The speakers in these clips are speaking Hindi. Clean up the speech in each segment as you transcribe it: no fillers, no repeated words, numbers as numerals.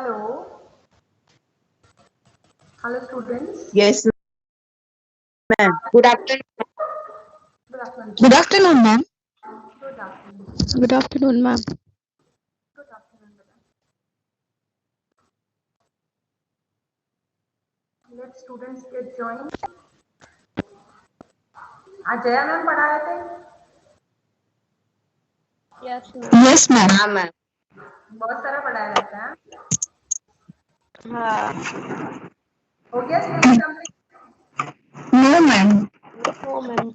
Hello. Hello, students. Yes, ma'am. Good afternoon. Good afternoon. Good afternoon, ma'am. Good afternoon. Good afternoon, ma'am. Good afternoon, madam. Let students get joined. आज जया मैम पढ़ा रहे थे. Yes, ma'am. हाँ, मैम. बहुत सारा पढ़ाया रहता है. हाँ. हो गया study complete. No, ma'am. No, ma'am.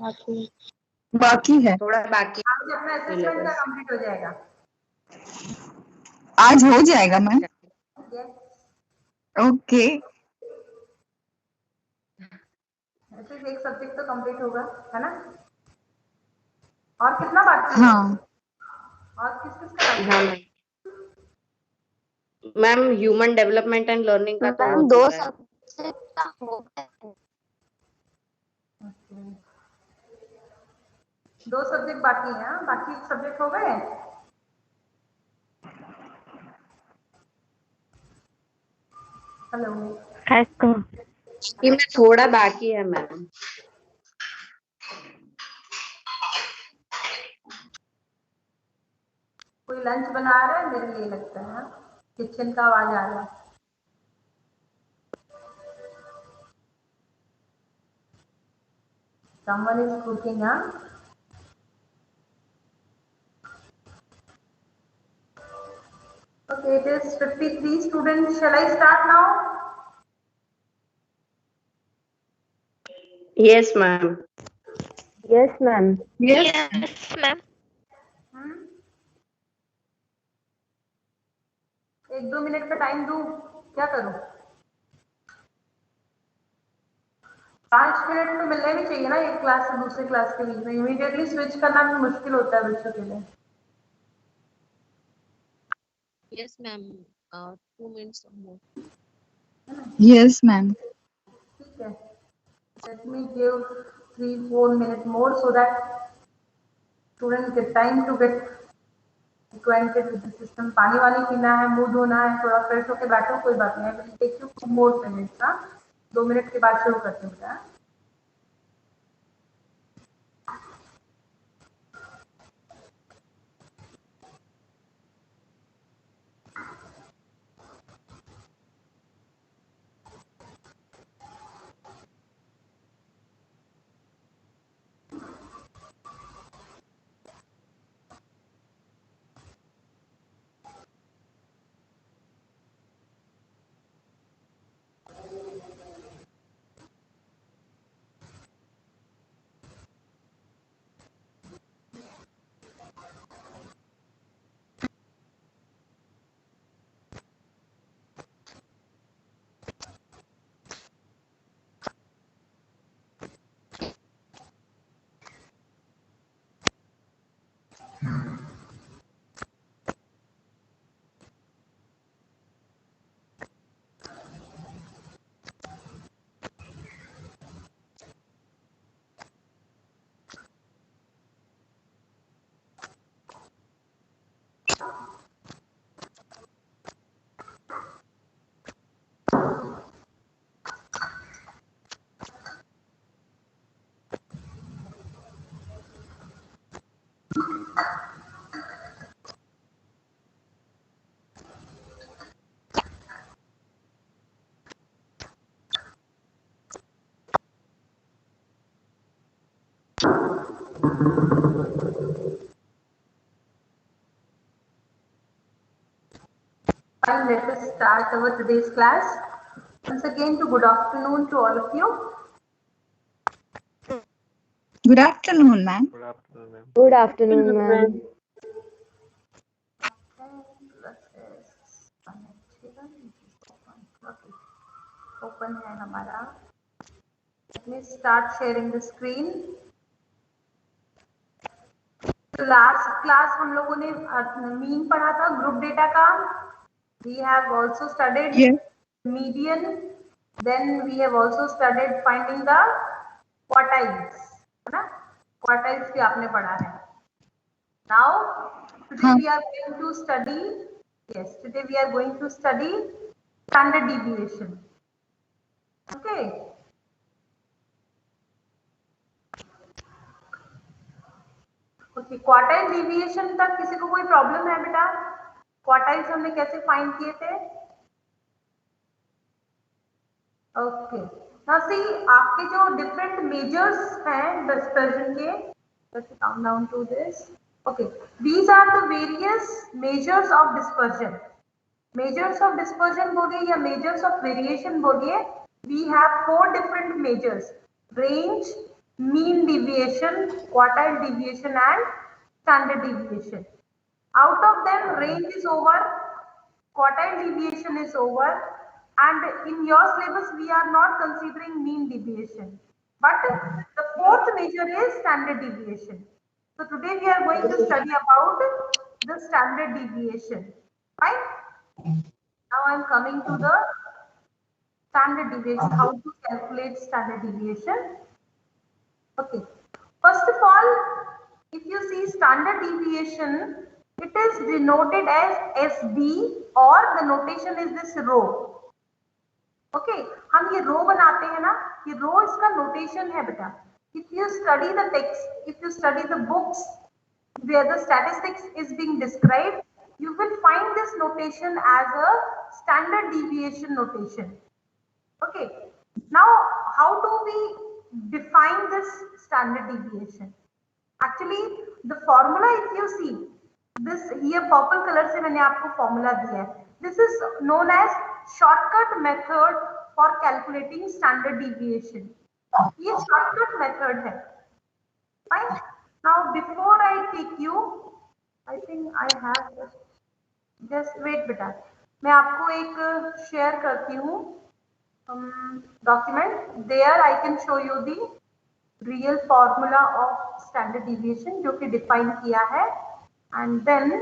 बाकी है. थोड़ा बाकी आज अपना असेसमेंट का कंप्लीट हो जाएगा. आज हो जाएगा, मैम. Yes. ओके. ऐसे एक सब्जेक्ट तो कंप्लीट होगा, है ना? और कितना बाकी है? हाँ. और किस का बाकी हाँ, है? Ma'am. Human development and learning का तो हो दो चुका है. सब्जेक्ट का हो गया है। Okay. 2 सब्जेक्ट बाकी हैं. बाकी सब्जेक्ट हो गए. हेलो. इसमें थोड़ा बाकी है, मैम. कोई लंच बना रहा है, मेरे लिए लगता है. किचन का आवाज आ रहा है. Someone is cooking, huh? Okay, it is 53 students. Shall I start now? Yes, ma'am. Yes, ma'am. Yes. ma'am. एक 2 मिनट का टाइम दूं, क्या करूं? 5 मिनट तो मिलने भी चाहिए ना, एक क्लास से दूसरी क्लास के बीच में. इमीडिएटली स्विच करना भी मुश्किल होता है बच्चों के लिए. Yes, ma'am. 2 minutes or more. Yes, ma'am. ठीक है. Let me give 3-4 minutes more so that students get time to get acquainted with the system. पानी वानी पीना है, मुंह धोना है, थोड़ा फ्रेश होकर बैठो, कोई बात नहीं. Will take you 2 more minutes. हाँ, 2 मिनट के बाद शुरू करते हैं. Fine, let us start our today's class. Once again, good afternoon to all of you. Good afternoon, ma'am. Good afternoon, ma'am. Open है हमारा. Let me start sharing the screen. तो लास्ट क्लास हम लोगों ने मीन पढ़ा था, ग्रुप डेटा का. We have also studied Yes. median. Then we have also studied finding the quartiles. है ना? Quartiles भी आपने पढ़ा है. Now today we are going to study Yes, today we are going to study standard deviation. Okay. Okay, quartile deviation तक किसी को कोई प्रॉब्लम है बेटा? क्वार्टाइल्स हमने कैसे फाइंड किए थे? ओके, नाउ सी आपके जो डिफरेंट मेजर्स हैं डिस्पर्जन के, let's come down to this. Okay, these are the various measures of dispersion. Measures of dispersion बोलिए या measures of variation बोलिए, we have 4 different measures: range, mean deviation, quartile deviation and standard deviation. Out of them, range is over, quartile deviation is over, and in your syllabus we are not considering mean deviation. But the fourth measure is standard deviation. So today we are going to study about the standard deviation. Fine. Now I am coming to the standard deviation, how to calculate standard deviation. Okay, first of all, if you see standard deviation, it is denoted as SD or the notation is this rho. Okay, हम ये रो बनाते हैं ना, ये रो इसका notation है बेटा. If you study the text, if you study the books where the statistics is being described, you will find this notation as a standard deviation notation. Okay, now how do we define this standard deviation? Actually, the formula, if you see this here purple color से मैंने आपको formula दिया है. This is known as shortcut method for calculating standard deviation. ये shortcut method है. Fine. Now before I take you, I think I have just wait बेटा, मैं आपको एक शेयर करती हूँ document. There I can show you the real formula of standard deviation जो कि define किया है, and then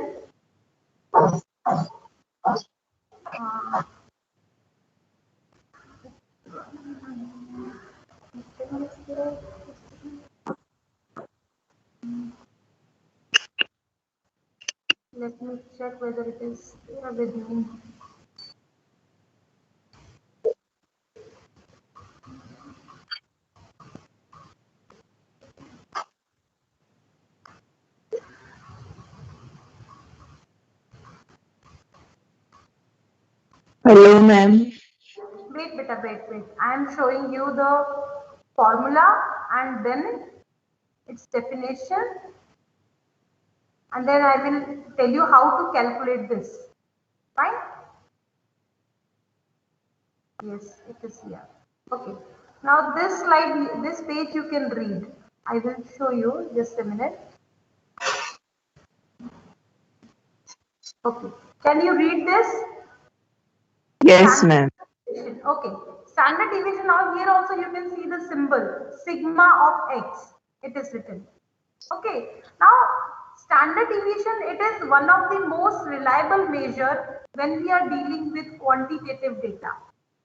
let me check whether it is here with me. Hello, ma'am. Wait beta, wait. I am showing you the formula and then its definition, and then I will tell you how to calculate this. Fine? Yes, it is here. Okay. Now this slide, this page you can read. I will show you just a minute. Okay. Can you read this? Yes, ma'am. Okay. Standard deviation. Now here also you can see the symbol sigma of x. It is written. Okay. Now standard deviation, it is one of the most reliable measure when we are dealing with quantitative data.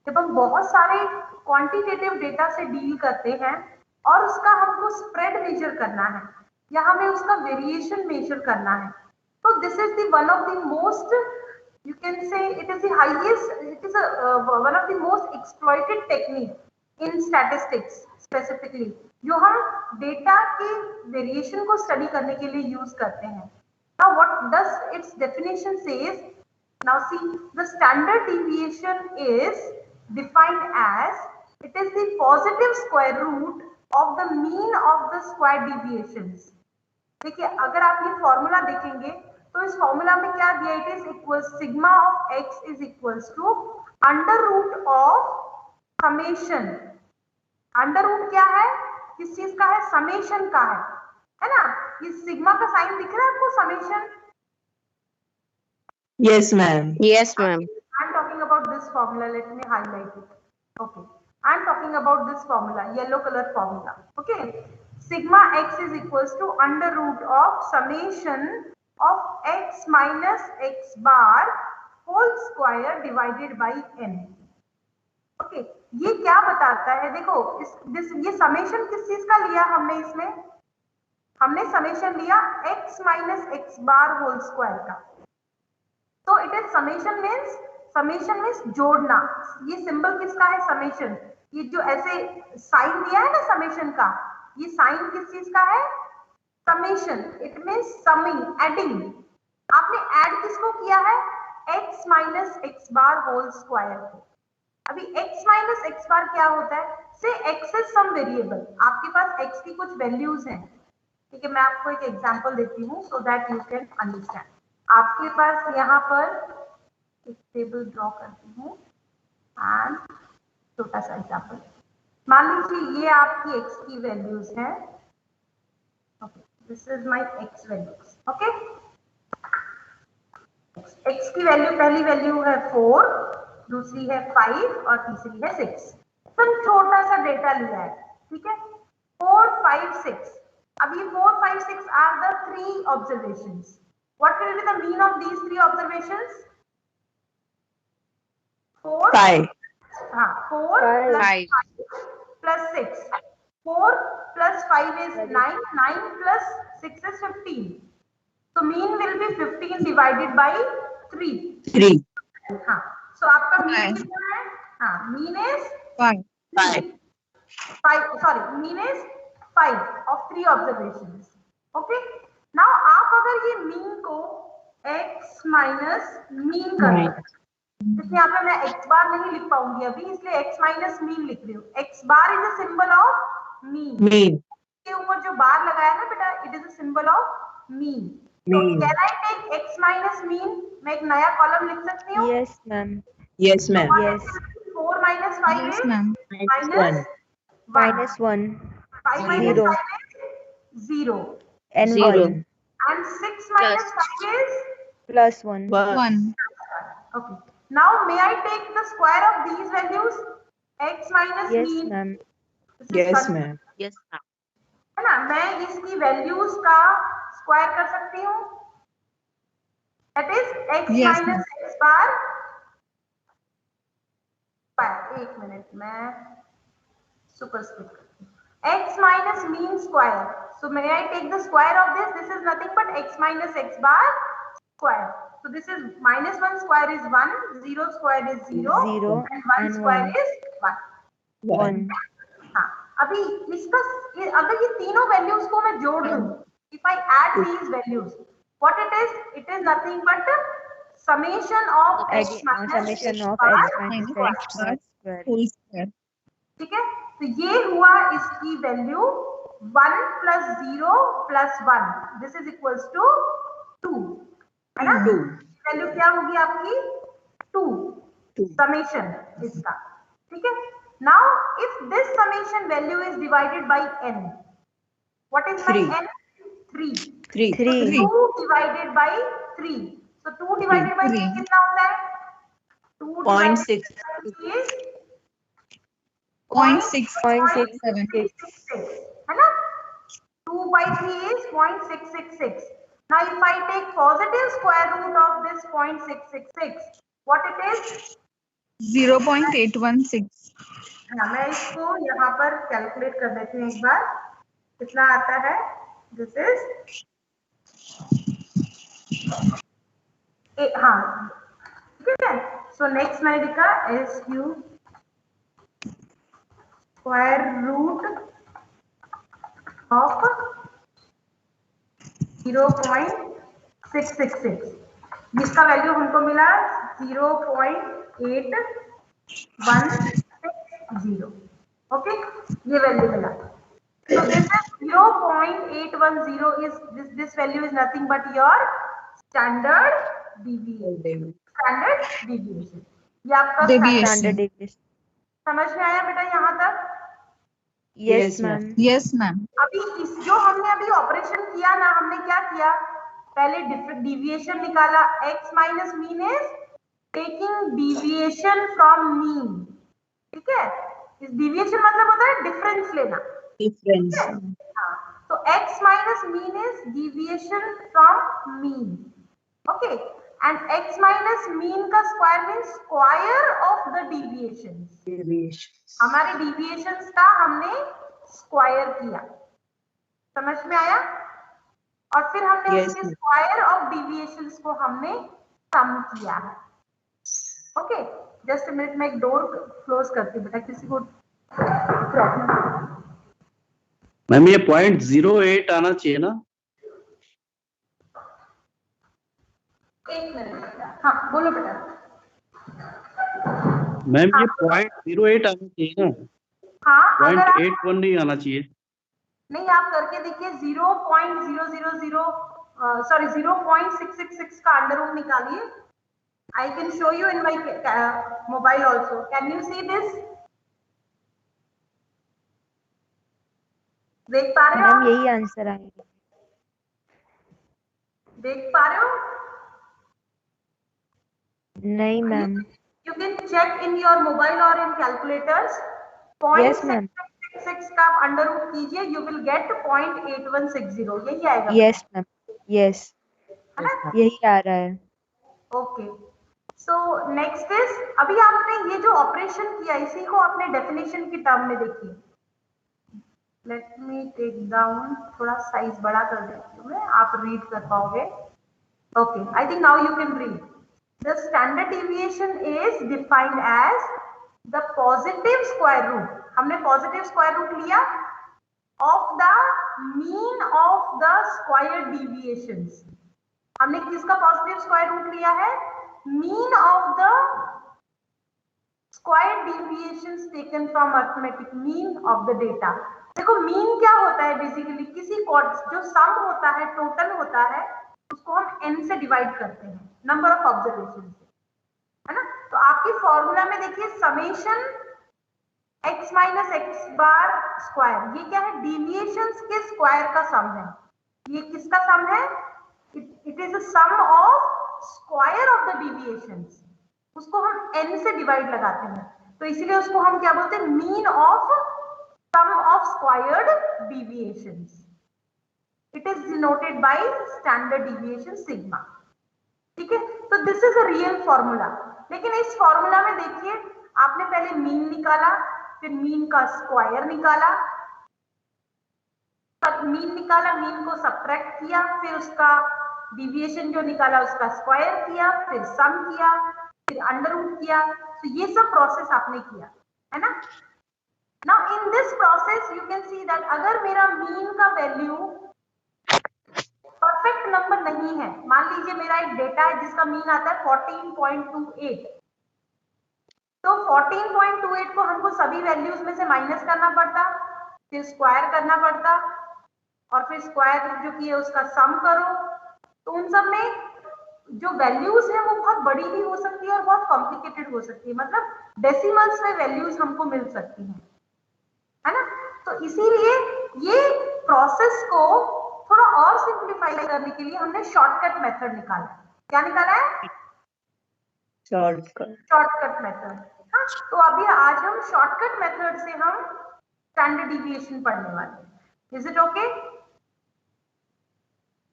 जब हम बहुत सारे क्वांटिटेटिव डेटा से डील करते हैं और उसका हमको स्प्रेड मेजर करना है या हमें उसका वेरिएशन मेजर करना है, तो this is the one of the most, you can say it is the highest, it is one of the most exploited technique in statistics specifically, जो हम डेटा के वेरिएशन को स्टडी करने के लिए यूज करते हैं. Now what does its definition says? Now see, the standard deviation is defined as it is the positive square root of the mean of the square deviations. देखिए अगर आप ये फॉर्मूला देखेंगे तो इस फॉर्मूला में क्या दिया, it is equal sigma of X is equals to under root of summation. Under root क्या है, किस चीज का है, समेशन का है ना. ये सिग्मा का साइन दिख रहा है आपको, summation. Yes, ma'am. Yes, ma'am. I'm talking about this formula. Let me highlight it. Okay. I'm talking about this formula, yellow color formula. Okay. Sigma x is equals to under root of summation of x minus x bar whole square divided by n. Okay. ये क्या बताता है, देखो ये समेशन किस चीज का लिया हमने, इसमें हमने समेशन लिया x minus x bar whole square का. तो इट इज समेशन मीन्स जोड़ना। ये सिंबल किसका है? समेशन। ये जो ऐसे साइन दिया है ना समेशन का, ये साइन किस चीज का है? Summation. It means summing, adding. आपने ऐड किसको किया है? x minus x bar whole square को। अभी x माइनस एक्स बार क्या होता है? से x इज सम वेरिएबल, आपके पास x की कुछ वैल्यूज हैं, ठीक है। मैं आपको एक एग्जांपल देती हूँ so that you can understand. आपके पास यहाँ पर एक टेबल ड्रॉ करती हूँ एंड छोटा सा एग्जांपल। मान लीजिए ये आपकी x की वैल्यूज हैं। Okay, this is my x values. Okay, x की वैल्यू, पहली वैल्यू है 4, दूसरी है 5 और तीसरी है 6। तो छोटा सा डेटा लिया है, ठीक है। 4, 5, 6। अब ये 4, 5, 6 are the 3 observations. What will be the mean of these 3 observations? 4, 5. हाँ, 4 plus 5. 5 plus 6. 4 plus 5 is 9, 9 plus 6 is 15. So mean will be 15 divided by 3. 3. हाँ, so आपका मीन Five. कितना है? हाँ, mean is 5. 5. 5, sorry, mean is 5 of 3 observations. Okay, now आप अगर ये मीन को x माइनस मीन कर दो, इसलिए यहाँ पे मैं x बार नहीं लिख पाऊंगी अभी, इसलिए x माइनस मीन लिख रही हूँ। x bar is a symbol of mean. Mean. के ऊपर जो बार लगाया ना बेटा, it is a symbol of mean. तो Mean. Can I take x minus mean? मैं एक नया कॉलम लिख सकती हूँ। Yes, ma'am. Yes, ma'am. Yes. 4 minus 5 Yes, is ma'am. minus 1. 1. Minus 1 5 minus Zero. 5 is 0. and 0. 1 And 6 minus 5 is plus 1. 1. 1. okay. Now may I take the square of these values? X minus Yes, mean. ma'am. This is Yes, fun. ma'am. Yes, ma'am. है ना, मैं इसकी वैल्यूज का स्क्वायर कर सकती हूँ। That is x Yes, minus x bar. एक मिनट, मैं सुपरस्क्रिप्ट करती हूँ। x minus mean square. So may I take the square of this? This is nothing but x minus x bar square. So this is minus 1 square is 1, 0 square is 0, 0 and 1 and square 1. is 1. 1. हाँ, अभी इसका अगर ये तीनों वैल्यूज को मैं जोड़ दूं, if I add these values, what it is? It is nothing but summation of x minus Summation x of bar x minus square. x bar square. Whole square. ठीक है, तो ये हुआ इसकी value 1 plus 0 plus 1. This is equals to 2, है ना? 2. वैल्यू क्या होगी आपकी? 2 2. समेशन इसका, ठीक है। Now if this summation value is divided by n, what is my 3. n? 3. 3. 3. 2 divided by 3, so 2 divided by 3 3. कितना होता है? 2 0.6. Divided by 3 is 0.667. 0.666, है ना? 2 by 3 is 0.666. Now if I take positive square root of this 0.666, what it is? 0.816. हाँ, मैं इसको यहाँ पर कैलकुलेट कर देती हूँ एक बार, कितना आता है। दिस इज हाँ, ठीक है। सो नेक्स्ट मैंने लिखा S Q square root of 0.666, जिसका वैल्यू हमको मिला 0.8160। ओके, ये वैल्यू मिला। So this is 0.810 is this value is nothing but your standard deviation. Standard deviation. ये आपका Deviation. Standard deviation. समझ में आया बेटा यहाँ तक? Yes, Yes, ma'am. Yes, ma'am. अभी इस जो हमने अभी ऑपरेशन किया ना, हमने क्या किया? पहले डिविएशन निकाला। x minus mean is taking deviation from mean, ठीक है। इस डिविएशन मतलब होता है डिफरेंस लेना। Difference. हाँ, तो x minus mean is deviation from mean, okay, and x minus mean का square means square of the deviations. Deviations. हमारे deviations का हमने square किया, समझ में आया? और फिर हमने Yes, उसके ma'am. square of deviations को हमने सम किया है। ओके, जस्ट मिनट में एक डोर क्लोज करती हूँ बेटा, किसी को प्रॉब्लम। मैम ये 0.08 आना चाहिए ना? एक मिनट बेटा, हाँ बोलो बेटा। मैम ये 0.08 आना चाहिए ना? हाँ, अगर आप 0.81 नहीं आना चाहिए। नहीं, आप करके देखिए 0.000 सॉरी 0.666 का अंडर रूट निकालिए। I can show you in my mobile also. Can you see this? देख पा रहे हो मैम आप? यही आंसर आएगा। देख पा रहे हो? नहीं ma'am. You can check in your mobile or in calculators. Yes, ma'am. 0.666 का आप अंडर रूट कीजिए, you will get 0.8160, यही आएगा। यस मैम, यस है ना? यही आ रहा है। ओके, सो नेक्स्ट इज, अभी आपने ये जो ऑपरेशन किया इसी को आपने डेफिनेशन की टर्म में देखिए। लेट मी टेक डाउन, थोड़ा साइज बड़ा कर देती हूँ मैं, आप रीड कर पाओगे। Okay, I think now you can read. The standard deviation is defined as the positive square root, हमने पॉजिटिव स्क्वायर रूट लिया of the mean of the square deviations. हमने किसका पॉजिटिव स्क्वायर रूट लिया है? Mean of the square deviations taken from arithmetic mean of the data. देखो मीन क्या होता है, बेसिकली किसी जो सम होता है, टोटल होता है, उसको हम n से डिवाइड करते हैं, नंबर ऑफ ऑब्जर्वेशन से, है ना? तो आपकी फॉर्मूला में देखिए summation x minus x bar square, ये क्या है? डिविएशंस के स्क्वायर का सम है। ये किसका सम है? It is a sum of square of the deviations, उसको हम n से डिवाइड लगाते हैं, तो इसीलिए उसको हम क्या बोलते हैं? Mean of sum of squared deviations. It is denoted by standard deviation sigma. ठीक है, तो this is a real formula. लेकिन इस फॉर्मूला में देखिए, आपने पहले मीन निकाला, फिर मीन का स्क्वायर निकाला, मीन को सब्ट्रैक्ट किया, फिर उसका डिविएशन जो निकाला उसका स्क्वायर किया, फिर सम किया, फिर अंडर रूट किया। तो ये सब प्रोसेस आपने किया है ना? Now in this process you can see that अगर मेरा मीन का वैल्यू परफेक्ट नंबर नहीं है, मान लीजिए मेरा एक डेटा है जिसका मीन आता है 14.28, तो 14.28 को हमको सभी वैल्यूज में से माइनस करना पड़ता, फिर स्क्वायर करना पड़ता, और फिर स्क्वायर जो किए उसका सम करो। तो उन सब में जो वैल्यूज है वो बहुत बड़ी भी हो सकती है और बहुत कॉम्प्लिकेटेड हो सकती है, मतलब डेसिमल्स में वैल्यूज हमको मिल सकती हैं, है ना? तो इसीलिए ये प्रोसेस को थोड़ा और सिंप्लीफाई करने के लिए हमने शॉर्टकट मेथड निकाला। क्या निकाला है? Shortcut method. हाँ, तो अभी आज हम शॉर्टकट मेथड से हम स्टैंडर्ड डिविएशन पढ़ने वाले हैं। Is it okay?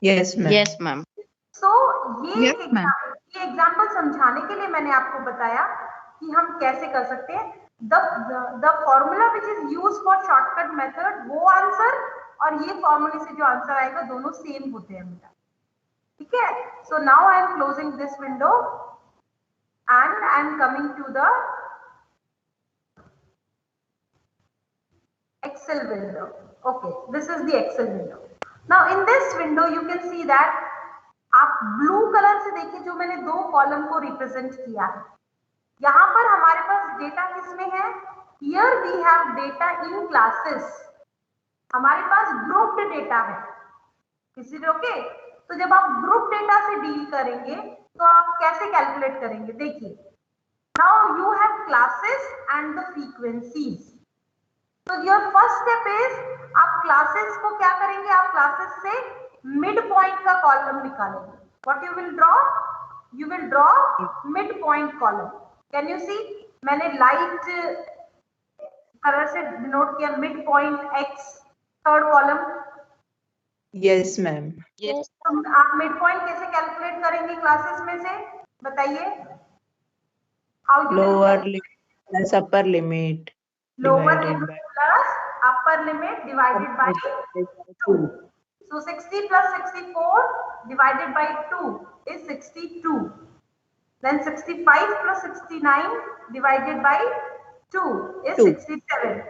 Yes, ma'am. Yes, ma'am. सो ये Yes, ma'am. एग्जाम्पल समझाने के लिए मैंने आपको बताया कि हम कैसे कर सकते हैं। The formula which is use for shortcut method, वो आंसर और ये फॉर्मूले से जो आंसर आएगा दोनों सेम होते हैं बेटा। ठीक है, so now I am closing this window and I am coming to the Excel window. Okay, this is the Excel window. Now in this window you can see that आप ब्लू कलर से देखिए, जो मैंने दो कॉलम को रिप्रेजेंट किया है, यहाँ पर हमारे पास डेटा किसमें है? Here we have data in classes, हमारे पास ग्रुप्ड डेटा है। Is it okay? तो जब आप ग्रुप डेटा से डील करेंगे तो आप कैसे कैलकुलेट करेंगे? देखिए, now you have classes and the frequencies. तो योर फर्स्ट स्टेप इज, आप क्लासेस को क्या करेंगे? आप क्लासेस से मिड पॉइंट का कॉलम निकालेंगे। What you will draw? You will draw mid point column. Can you see? मैंने लाइट कलर से डिनोट किया mid point x, third column. Yes, ma'am. Yes. तो आप मिड पॉइंट कैसे कैलकुलेट करेंगे क्लासेस में से? बताइए। How you Lower limit plus upper limit lower divided limit by plus upper limit divided by 2. So 60 plus 64 divided by 2 is 62. Then 65 plus 69 divided by 2 is 2. 67.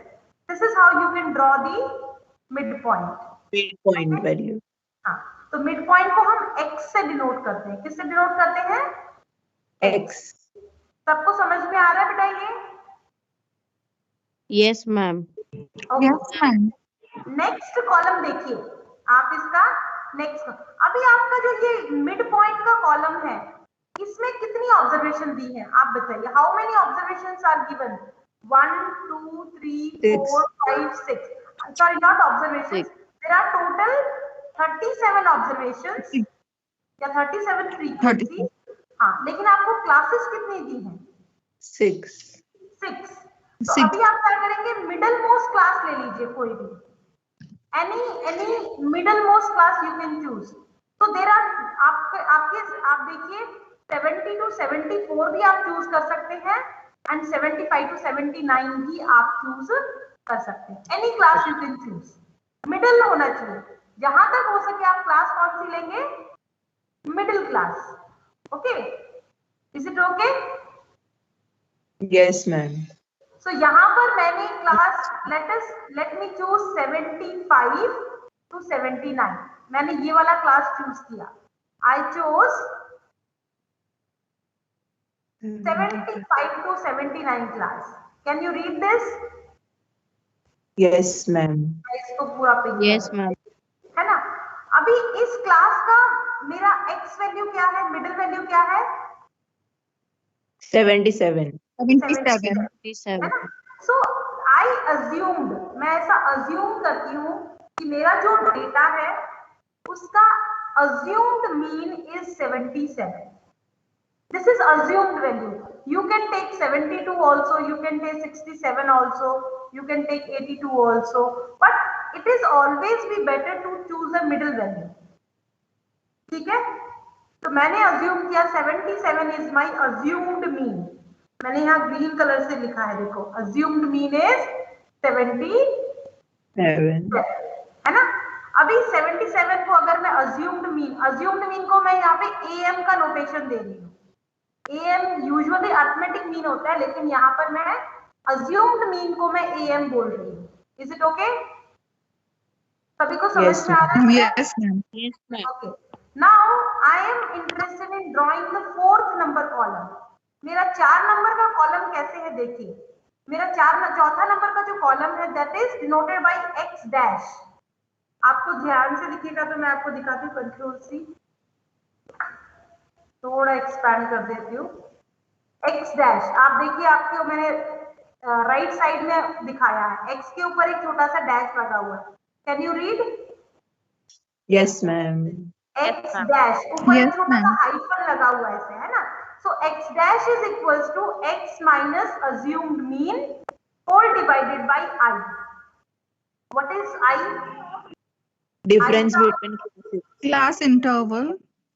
This is how you can draw the midpoint. Midpoint value. हाँ, तो midpoint को हम x से डिनोट करते हैं. किससे डिनोट करते हैं? X. सबको समझ में आ रहा है बेटा ये? Yes, ma'am. Okay. Yes, ma'am. Next column देखिए आप इसका नेक्स्ट. अभी आपका जो ये मिड पॉइंट का कॉलम है इसमें कितनी ऑब्जर्वेशन दी है आप बताइए. How many observations are given? 1 2 3 4 5 6. Sorry, not observations. There are total 37 observations या 37 फ्रीक्वेंसी. हाँ, लेकिन आपको क्लासेस कितनी दी हैं? 6. 6. तो अभी आप क्या करेंगे? मिडल मोस्ट क्लास ले लीजिए कोई भी. any middle most class you can choose. So there are आप देखिए 70 to 74 भी आप चूज कर सकते हैं एंड 75 to 79 भी आप चूज कर सकते हैं. Any class you can choose. Middle होना चाहिए. जहां तक हो सके आप क्लास कौन सी लेंगे? Middle class. Okay, is it okay? Yes, ma'am. So यहाँ पर मैंने class let me choose 75 to 79. मैंने ये वाला क्लास चूज किया. I chose 75 to 79 class. Can you read this? Yes, ma'am. इसको पूरा पिन Yes, ma'am. है ना. अभी इस क्लास का मेरा x वैल्यू क्या है? मिडिल वैल्यू क्या है? 77. 77. 57. सो आई अज्यूम्ड, मैं ऐसा अज्यूम करती हूँ कि मेरा जो डेटा है उसका assumed mean is 77. This is assumed value. You can take 72 also, you can take 67 also, you can take 82 also, but it is always be better to choose a middle value. ठीक है, तो मैंने अज्यूम किया 77 इज माई अज्यूम्ड मीन. मैंने यहाँ ग्रीन कलर से लिखा है, देखो अज्यूम्ड मीन इज 77 है ना. अभी 77 को अगर मैं अज्यूम्ड मीन को मैं यहाँ पे am का नोटेशन दे रही हूँ. am यूजुअली अरिथमेटिक मीन होता है, लेकिन यहाँ पर मैं अज्यूम्ड मीन को मैं am बोल रही हूँ. Is it okay? सभी को समझ Yes, में आ रहा है? Yes, ma'am. Yes, ma'am. Okay. Now I am interested in drawing the fourth number column. मेरा 4 नंबर का कॉलम कैसे है देखिए. मेरा चौथा नंबर का जो कॉलम है that is denoted by x dash. आपको ध्यान से दिखेगा तो मैं आपको दिखाती हूँ. कंट्रोल सी, थोड़ा एक्सपैंड कर देती हूँ. x डैश आप देखिए, आपके मैंने राइट साइड में दिखाया है. x के ऊपर एक छोटा सा डैश लगा हुआ है. Can you read? Yes, ma'am. x dash ऊपर एक Yes, छोटा सा ma'am. हाइफन लगा हुआ है ऐसे, है ना. सो x dash is equals to x minus assumed mean whole divided by i. What is i? Difference I- between classes. Class interval.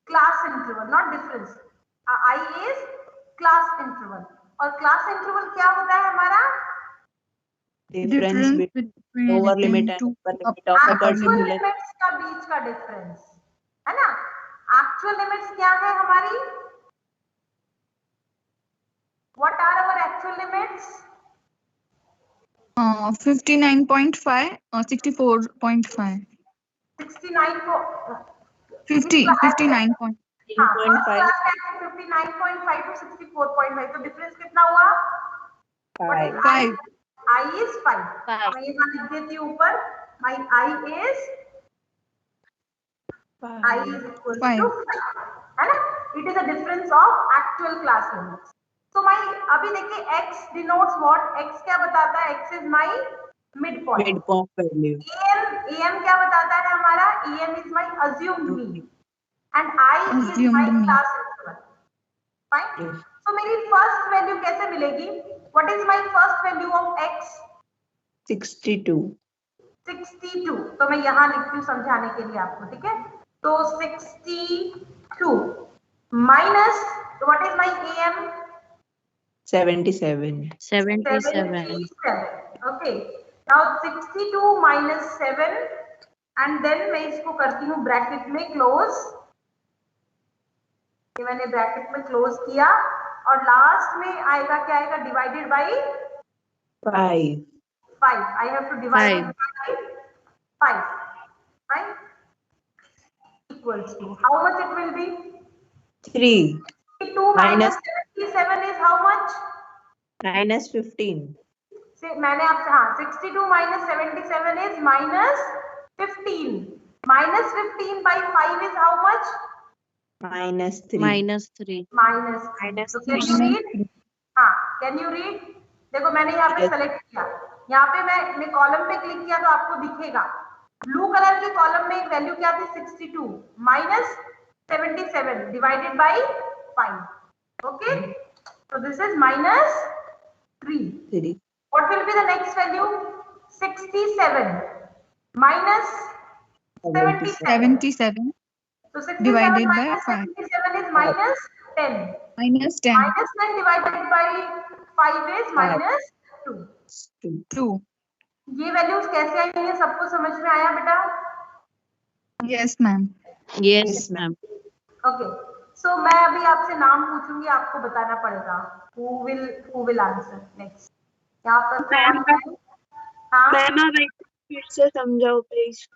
Class interval, not difference. i is class interval. और क्लास इंटरवल क्या होता है हमारा? Difference between between lower limit and two upper limit of a upper actual particular. Limits का बीच का डिफरेंस, है ना. एक्चुअल लिमिट्स क्या है हमारी? What are our actual limits? 59.5 or 64.5. 69 को 59 point. हाँ, 0.5. फर्स्ट क्लास है 59.5 टू 64.5. तो डिफरेंस कितना हुआ? What is 5. I is 5. 5. मैं यहाँ लिख देती हूँ ऊपर. My I is equal to 5. 5, है ना. It is a difference of actual class limits. So my अभी देखिए x denotes what? x क्या बताता है? x is my midpoint. Midpoint value. am क्या बताता है हमारा? am is my assumed mean and I is my Assumed mean. class interval. Fine. Yes. So मेरी first value कैसे मिलेगी? What is my first value of x? 62. 62. तो मैं यहाँ लिखती हूँ समझाने के लिए आपको, ठीक है. तो 62 minus what is my am? 77. 77. Okay. Now 62 minus 7 and then मैं इसको करती हूँ ब्रैकेट में क्लोज ये मैंने ब्रैकेट में क्लोज किया और लास्ट में आएगा क्या आएगा, divided by 5. 5. I have to divide it by 5. Right? Equals to how much it will be? 3. 2 minus 77 is how much? Minus 15. से मैंने आपसे हाँ 62 minus 77 is minus 15. Minus 15 by 5 is how much? Minus 3. minus 3. Minus 3. So can you read? हाँ, can you read? देखो मैंने यहाँ पे Yes. सेलेक्ट किया, यहाँ पे मैंने कॉलम पे क्लिक किया तो आपको दिखेगा ब्लू कलर के कॉलम में एक वैल्यू क्या थी 62 minus 77 divided by 5. Okay, so this is minus 3. 3. What will be the next value? 67 minus 77. 77 So 67 divided by minus 5. 77 is minus 10. Minus 10. Minus 10 divided by 5 is minus 2. 2. ये वैल्यूज कैसे आई है, सबको समझ में आया बेटा? Yes, ma'am. Yes, ma'am. Okay, सो मैं अभी आपसे नाम पूछूंगी, आपको बताना पड़ेगा who will answer next. यहाँ पर कौन है? हाँ मैम आप एक फिर से समझाओ प्लीज.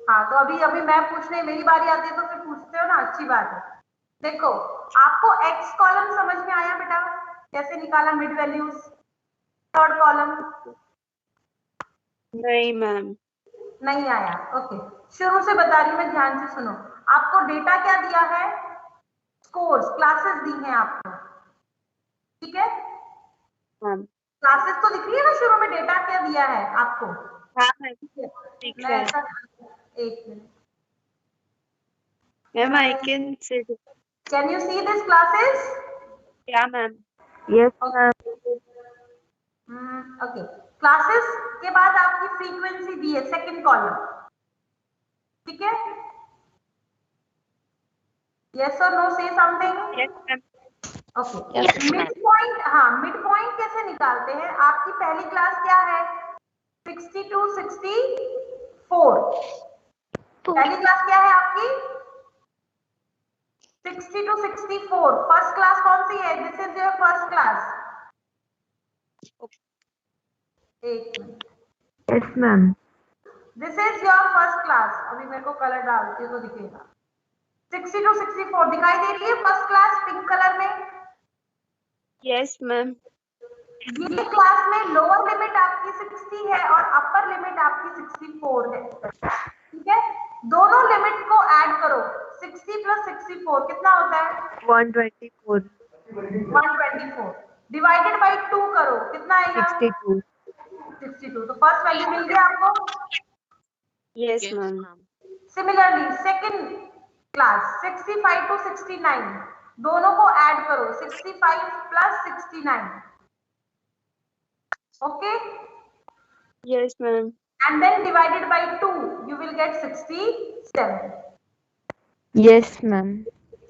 हाँ, तो अभी मैं पूछने, मेरी बारी आती है तो फिर पूछते हो ना, अच्छी बात है. देखो आपको एक्स कॉलम समझ में आया बेटा, कैसे निकाला मिड वैल्यूज? थर्ड कॉलम नहीं मैम. नहीं आया. ओके, शुरू से बता रही हूँ मैं, ध्यान से सुनो. आपको डेटा क्या दिया है? स्कोर्स, क्लासेस दी हैं आपको, ठीक है? मैम क्लासेस तो दिख रही है ना, शुरू में डेटा क्या दिया है आपको? हाँ मैम ठीक मैं है. ऐसा, एक मिनट, ma'am I can say. Can you see this classes? क्या ma'am? Yes, ma'am. Okay, classes के बाद आपकी फ्रीक्वेंसी दी है सेकंड कॉलम, ठीक है? यस और no, say something. Yes ma'am. Okay, mid point. हाँ, मिड पॉइंट कैसे निकालते हैं? आपकी पहली क्लास क्या है? 62 64. पहली क्लास क्या है आपकी? 62 64. फर्स्ट क्लास कौन सी है? This is your first class. एक मिनट, Yes, ma'am. This is your first class. अभी मेरे को कलर डालती हूँ तो दिखेगा. 62 64 दिखाई दे रही है फर्स्ट क्लास पिंक कलर में. Yes ma'am. ये क्लास में लोअर लिमिट आपकी 60 है और अपर लिमिट आपकी 64 है, ठीक है? दोनों लिमिट को ऐड करो, 60 प्लस 64 कितना होता है? 124. 124. डिवाइडेड बाई 2 करो, कितना आएगा? 62. 62. तो फर्स्ट वैल्यू मिल गया आपको. Yes Yes, ma'am. ma'am. Similarly second class 65 to 69, दोनों को ऐड करो, 65 plus 69. Okay, yes ma'am. and then divided by 2 you will get 67. Yes, ma'am.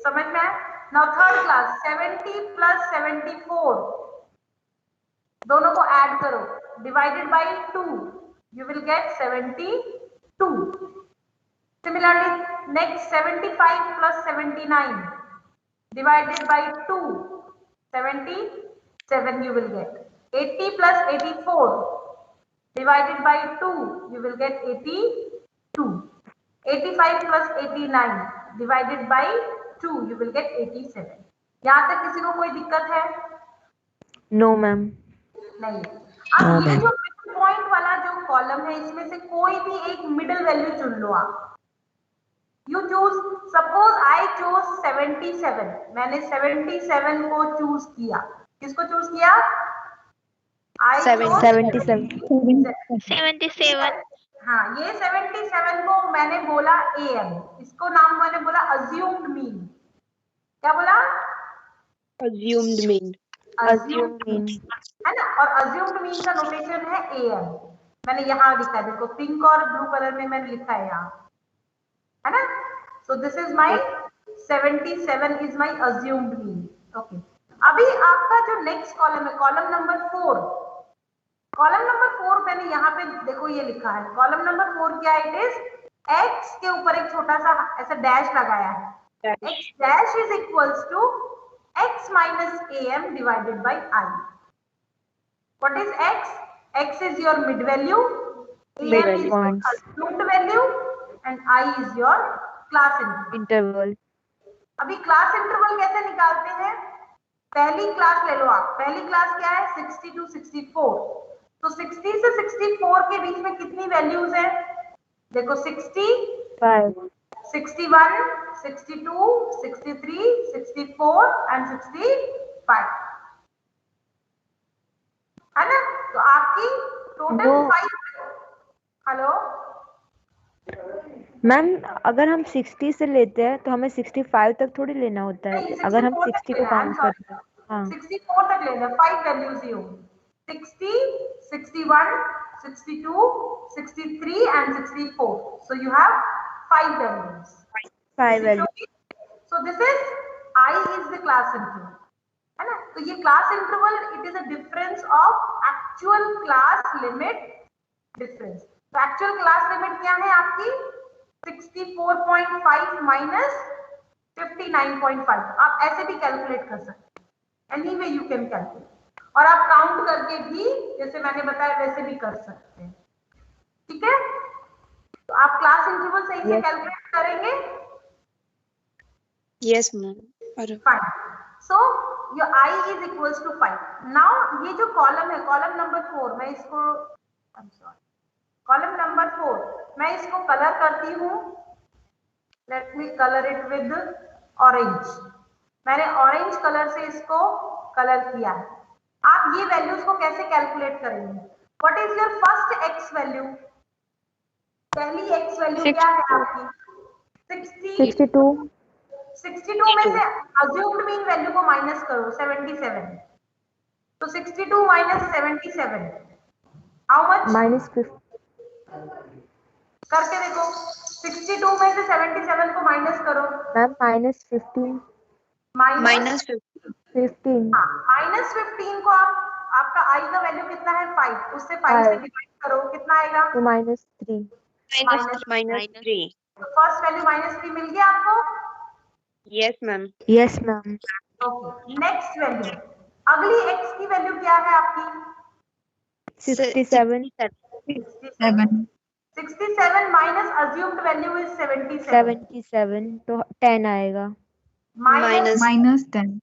समझ में आया? Now third class 70 plus 74, दोनों को ऐड करो, divided by 2 you will get 72. Similarly next 75 plus 79 divided by 2 77 you will get. 80 plus 84 divided by 2 you will get 82. 85 plus 89 divided by 2 you will get 87. यहाँ तक किसी को कोई दिक्कत है? No, ma'am. नहीं. अब ये जो मिडिल पॉइंट वाला जो कॉलम है, इसमें से कोई भी एक मिडिल वैल्यू चुन लो आप. You choose, suppose I choose 77, मैंने 77 को चूज किया. किसको चूज किया? I chose 77. 77. हाँ, ये 77 को मैंने बोला AM, इसको नाम मैंने बोला assumed mean. क्या बोला? Assumed mean. Assume mean. है ना? और assumed mean का नोटेशन है AM. मैंने यहाँ लिखा है, देखो पिंक और ब्लू कलर में मैंने लिखा है यहाँ, है ना? So this is my 77 is my assumed mean. Okay. अभी आपका जो नेक्स्ट कॉलम है, कॉलम नंबर 4. कॉलम नंबर 4 मैंने यहाँ पे देखो ये लिखा है. कॉलम नंबर 4 क्या है? इट इज एक्स के ऊपर एक छोटा सा ऐसा डैश लगाया है. x dash is equals to x minus am divided by I. What is x? X is your mid value, am is your Points. assumed value, and I is your class interval. Interval. अभी क्लास इंटरवल कैसे निकालते हैं? पहली क्लास ले लो आप. पहली क्लास क्या है? 60 to 64. तो 60 से 64 के बीच में कितनी वैल्यूज है? देखो 60, 5. 61, 62, 63, 64 एंड 65 है ना? तो आपकी टोटल वो 5. हेलो, मैम अगर हम 60 से लेते हैं तो हमें 65 तक थोड़ी लेना होता है. नहीं, अगर हम 64 तक 60 को लेना है. काउंट करते हैं. हाँ. 64 तक लेना. 5 वैल्यूज ही होंगी. 60, 61, 62, 63 and 64. So you have 5 values. 5 value. So this is I is the class interval. है ना? तो ये class interval it is a difference of actual class limit difference. तो एक्चुअल क्लास लिमिट क्या है आपकी? 64.5 माइनस 59.5. आप ऐसे भी कैलकुलेट कर सकते हैं. Any way you can calculate. और आप काउंट करके भी जैसे मैंने बताया वैसे भी कर सकते हैं. ठीक है? तो आप क्लास इंटरवल सही से कैलकुलेट करेंगे. Yes, ma'am. Fine. So your I is equals to 5. Now ये जो कॉलम है, कॉलम नंबर 4, मैं इसको कॉलम नंबर 4 मैं इसको कलर करती हूँ. Let me colour it with orange. मैंने ऑरेंज कलर से इसको कलर किया. आप ये वैल्यूज को कैसे कैलकुलेट करेंगे? What is your first x value? पहली एक्स वैल्यू क्या है आपकी? 62. 62 में से अज्यूम्ड मीन वैल्यू को माइनस करो. 77. तो 62 माइनस 77 हाउ मच? -50. करके देखो. 62 में से 77 को माइनस करो. मैम -15. माइनस 15. माइनस 15 को आप आपका आई का वैल्यू कितना है? 5. उससे 5 से 5. डिवाइड करो. कितना आएगा? तो -3. Minus 3. तो फर्स्ट वैल्यू -3 मिल गया आपको. Yes, ma'am. Yes ma'am. Okay. Next value, अगली एक्स की वैल्यू क्या है आपकी? 67. 7. 67 माइनस अज्यूम्ड वैल्यू इज 77. 77. तो 10 आएगा. Minus -10.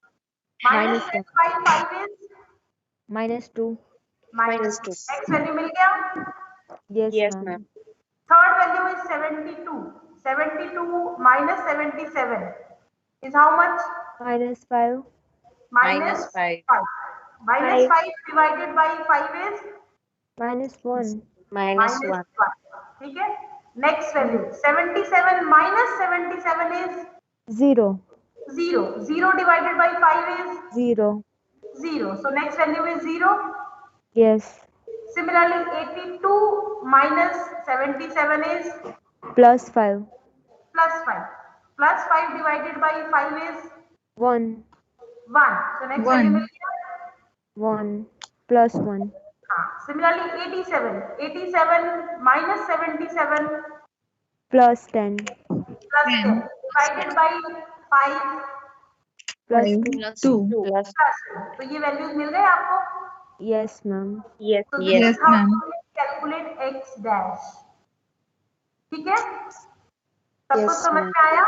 Minus 10 by 5 is -2. Minus 2. Next value मिल गया. Yes Yes, ma'am. ma'am. Third value is 72. 72 minus 77 is how much? -5. Minus 5. Minus 5 divided by 5 is -1. Minus 1. ठीक है. Next value 77 minus 77 is 0. 0. 0 divided by 5 is 0. 0. So next value is 0. Yes. Similarly 82 minus 77 is +5. plus 5. Plus 5 divided by 5 is 1. 1. So next value One. will be 1 plus 1. Similarly 87. 87 minus 77 Plus 10. plus 10 divided by 5 Plus Five. 2. 2. plus 2. तो ये वैल्यूज मिल गए आपको. Yes, ma'am. Yes, So yes. this Yes, is how ma'am. you calculate x dash. ठीक है? सब कुछ Yes, समझ ma'am. में आया?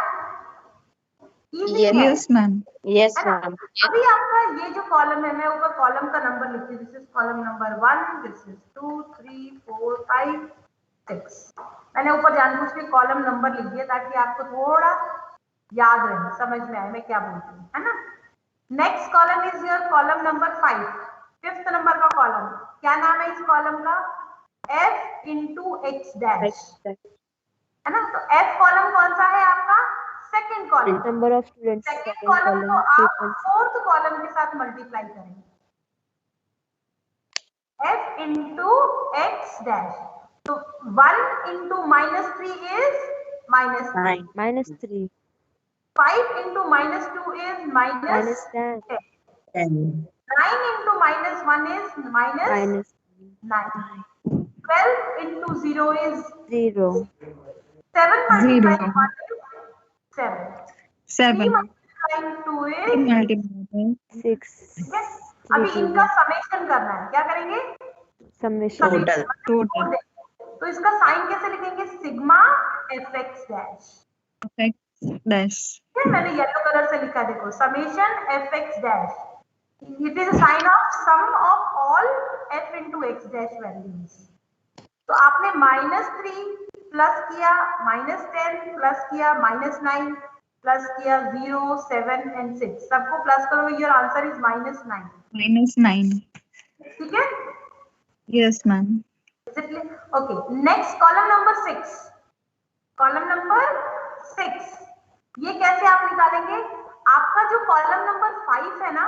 Easy Yes. है. Yes, ma'am. Yes, है ना? ma'am. अभी आपका ये जो कॉलम है, मैं ऊपर कॉलम का नंबर लिखती हूँ. This is column number 1, this is 2, 3, 4, 5, 6. मैंने ऊपर जानबूझ के कॉलम नंबर लिख दिया ताकि आपको थोड़ा याद रहे, समझ में आए मैं क्या बोलती हूँ, है ना? Next column is your column number 5. 5th number का कॉलम. क्या नाम है इस कॉलम का? f into x dash. है ना? तो f कॉलम कौन सा है आपका? Second column. Number of students. Second Second column column. को आप Frequency. फोर्थ कॉलम के साथ मल्टीप्लाई करेंगे. f into x dash. तो 1 into -3 is -9. -3. 5 into -2 is -10. Ten. 9 into -1 is -9. -9. 12 into 0 is 0. 7 multiplied Zero. 1 is 7. 3 7. multiplying 2 is 3 multiplied 6. ठीक है। अभी इनका समेशन करना है, क्या करेंगे? Summation Total. total तो इसका साइन कैसे लिखेंगे? Sigma F X dash. of x dash. मैंने येलो कलर से लिखा, देखो summation F X dash, it is sign of sum of all F into X dash values. तो आपने -3 प्लस किया, -10 प्लस किया, -9 प्लस किया, 0, 7 एंड 6 सबको प्लस करो, योर आंसर इज -9। -9. ठीक है, Yes, ma'am. Okay. Next column number 6, column number 6, ये कैसे आप निकालेंगे? आपका जो कॉलम नंबर 5 है ना,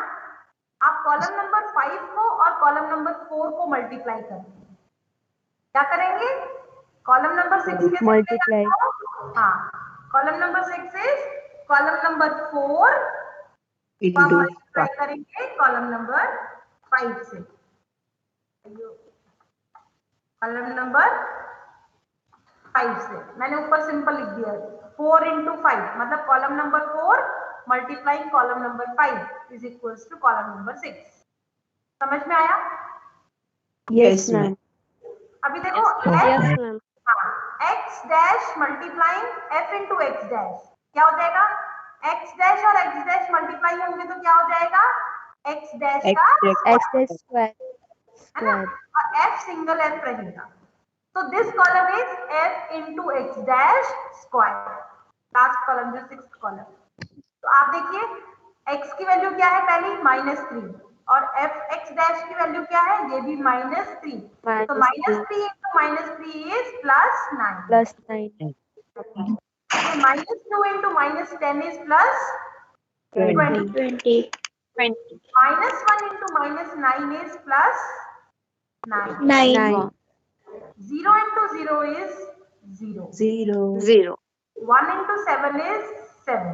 आप कॉलम नंबर 5 को और कॉलम नंबर 4 को मल्टीप्लाई करेंगे। क्या करेंगे? कॉलम नंबर 6 के Multiply. हाँ, column number 6 is column number 4 को आप Into मल्टीप्लाई करेंगे कॉलम नंबर 5 से। कॉलम नंबर 5 से मैंने ऊपर सिंपल लिख दिया, 4 into 5 मतलब column number 4 multiplying column number 5 is equals to column number 6। समझ में आया? Yes, ma'am. अभी देखो Yes, ma'am. x dash multiplying f into x dash क्या हो जाएगा? x डैश और x डैश मल्टीप्लाई होंगे तो क्या हो जाएगा? x डैश का X dash square. है ना, और f सिंगल f रहेगा। तो this column is f into x dash square, last column जो 6th कॉलम। तो आप देखिए x की वैल्यू क्या है पहली? -3, और f x डैश की वैल्यू क्या है? ये भी -3। तो -3 into -3 is +9। Plus 9. -2 into -10 is +20। 20. -1 into -9 is +9। 9. 0 into 0 is 0। 0. 0. 1 into 7 is 7।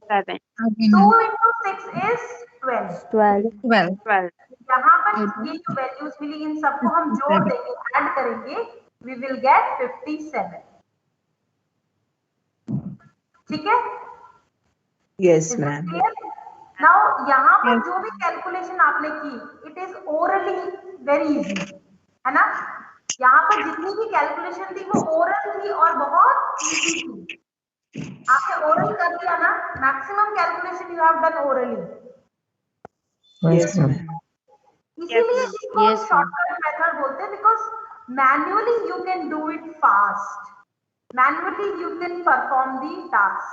7. 2 into 6 is 12। 12. 12. 12. यहाँ पर ये जो वैल्यूज मिली इन सबको हम जोड़ देंगे, ऐड करेंगे, वी विल गेट 57। ठीक है? Yes, ma'am. नाउ यहाँ पर जो भी कैलकुलेशन आपने की, it is orally very easy, है ना? यहाँ पर जितनी भी कैलकुलेशन थी वो ओरल थी और बहुत इजी थी। आपने ओरल कर दिया ना, maximum calculation you have done orally. Yes, ma'am. इसीलिए इसको शॉर्टकट मेथड बोलते हैं, because manually you can do it fast, manually you can perform the task.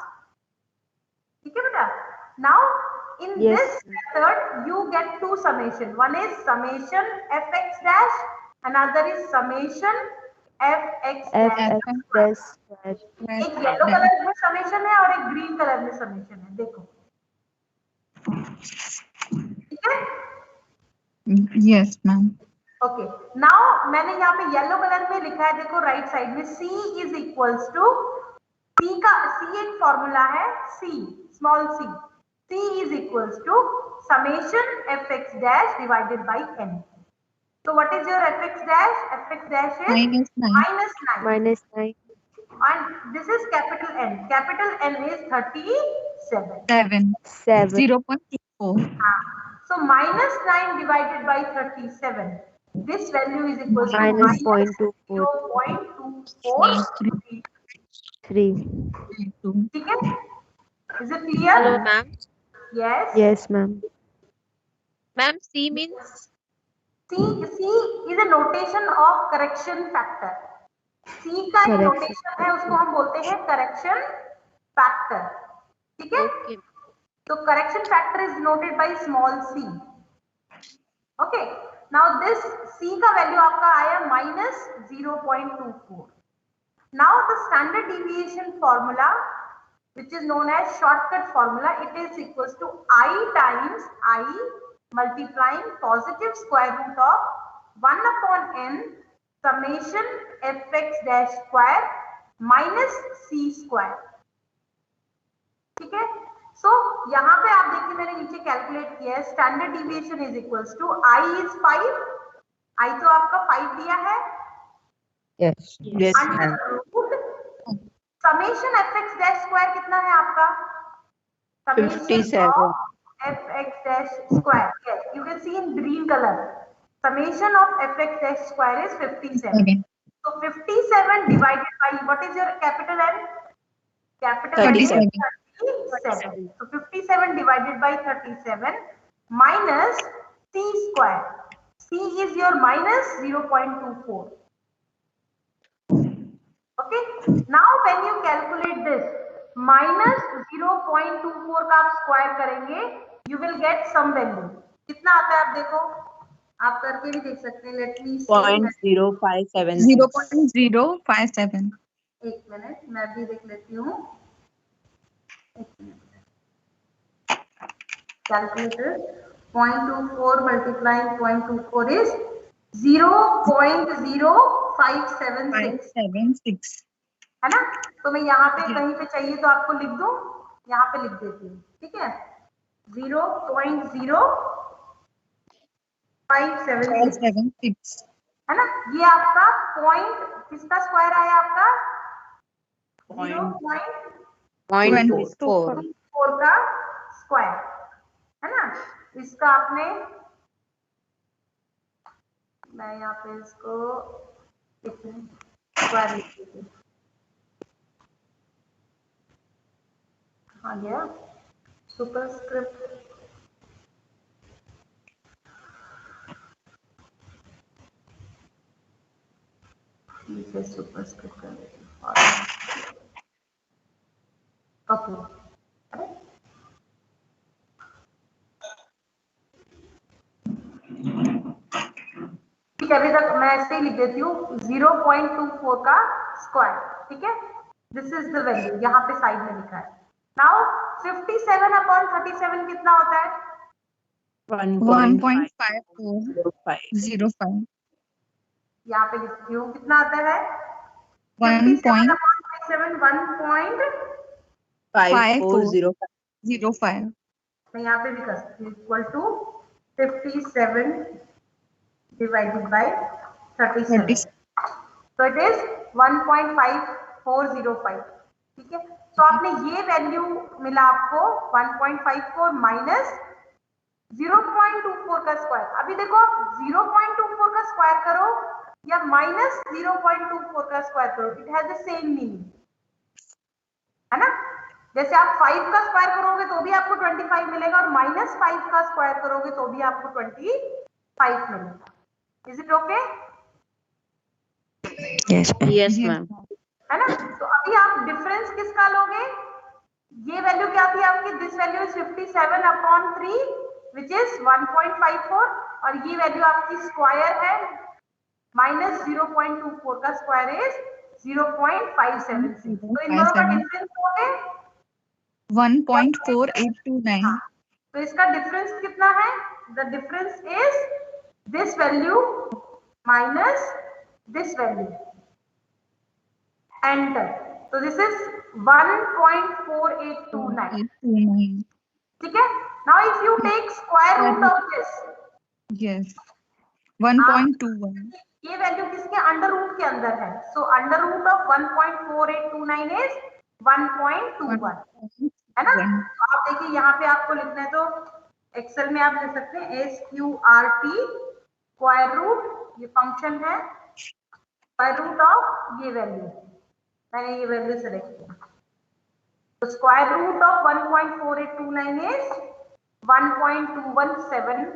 ठीक है बेटा? Now in this method you get two summation, one is summation F X dash, another is summation F X dash. एक येलो कलर में समेशन है और एक ग्रीन कलर में समेशन है, देखो। ठीक है? Yes, ma'am. ओके, नाउ मैंने यहाँ पे येलो कलर में लिखा है, देखो राइट साइड में, C is equals to, C का C एक फॉर्मूला है, C small c is equals to summation F X dash divided by n। तो what is your F X dash? F X dash is -9 and this is capital N. Capital N is 37. 7. 0.4. So -9 divided by 37. This value is equal to Minus -0.24. 3. ठीक है? Is it clear? Hello, ma'am. Yes. Yes, ma'am. Ma'am, C means C is a notation of correction factor. C का एक notation है, उसको हम बोलते हैं correction factor. ठीक है? okay. So correction factor is noted by small c. Okay. Now this c का value आपका आया -0.24. Now the standard deviation formula, which is known as shortcut formula, it is equals to I times I multiplying positive square root of 1 upon n summation fx dash square minus c square. ठीक है? सो यहाँ पे आप देखिए मैंने नीचे कैलकुलेट किया है, standard deviation is equals to I is 5, I तो आपका 5 दिया है, Yes, ma'am. Summation F X dash square कितना है आपका? summation 57. of fx dash square. Yes, you can see in green color. Summation of fx dash square is 57. Second. So 57 divided by, what is your capital N? Capital N is 37. 37. So 57 divided by 37 minus c square. C is your minus 0.24. Okay. Now when you calculate this, minus 0.24 का आप स्क्वायर करेंगे, you will get some value. कितना आता है आप देखो, आप करके भी देख सकते हैं. Let me see. 0.0576. 0.057. एक मिनट, मैं भी देख लेती हूँ. Calculator. 0.24 multiplying 0.24 is 0.0576. 576. है ना? तो मैं यहाँ पे Yes. कहीं पे चाहिए तो आपको लिख दूं, यहाँ पे लिख देती हूँ. ठीक है, 0.0576 576. है ना? ये आपका पॉइंट किसका स्क्वायर आया आपका? 0.24 0.24. का स्क्वायर है ना? इसका आपने, मैं यहाँ पे इसको स्क्वायर लिख देती हूँ. आ गया सुपरस्क्रिप्ट. इसे सुपरस्क्रिप्ट कर देती हूँ. ओके, ठीक है. अभी तक मैं ऐसे ही लिख देती हूँ 0.24 का स्क्वायर. ठीक है, दिस इज द वैल्यू, यहाँ पे साइड में लिखा है. नाउ 57/37 कितना होता है? 1.5405. यहाँ पे लिखती हूँ कितना आता है? 1.5405. 57/1.05. मैं यहाँ पे भी कर सकती हूँ, equal to 57 divided by 37. So it is 1.5405. ठीक है, तो आपने ये वैल्यू मिला आपको 1.54 माइनस 0.24 का स्क्वायर. अभी देखो आप 0.24 का स्क्वायर करो या माइनस 0.24 का स्क्वायर करो, it has the same meaning, है ना? जैसे आप 5 का स्क्वायर करोगे तो भी आपको 25 मिलेगा और माइनस 5 का स्क्वायर करोगे तो भी आपको 25 मिलेगा. Is it okay? Yes, ma'am. Yes, ma'am. है ना? तो अभी आप डिफरेंस किसका लोगे? ये वैल्यू क्या थी आपकी? This value is 57/3 which is 1.54 और ये वैल्यू आपकी स्क्वायर है माइनस 0.24 का स्क्वायर इज 0.576. तो इन दोनों का डिफरेंस हो गए 1.4829. तो इसका डिफरेंस कितना है? The difference is this value minus this value. Enter. तो दिस इज 1.4829. 829. ठीक है. Now if you take square root of this, Yes. 1.21. ये वैल्यू किसके अंडर रूट के अंदर है? So under root of 1.4829 is 1.21, है ना? तो आप देखिए यहाँ पे आपको लिखना है तो एक्सेल में आप लिख सकते हैं SQRT स्क्वायर रूट, ये फंक्शन है, स्क्वायर रूट ऑफ ये वैल्यू. मैंने ये वैल्यू सेलेक्ट किया. तो स्क्वायर रूट ऑफ 1.4829 इज 1.2178.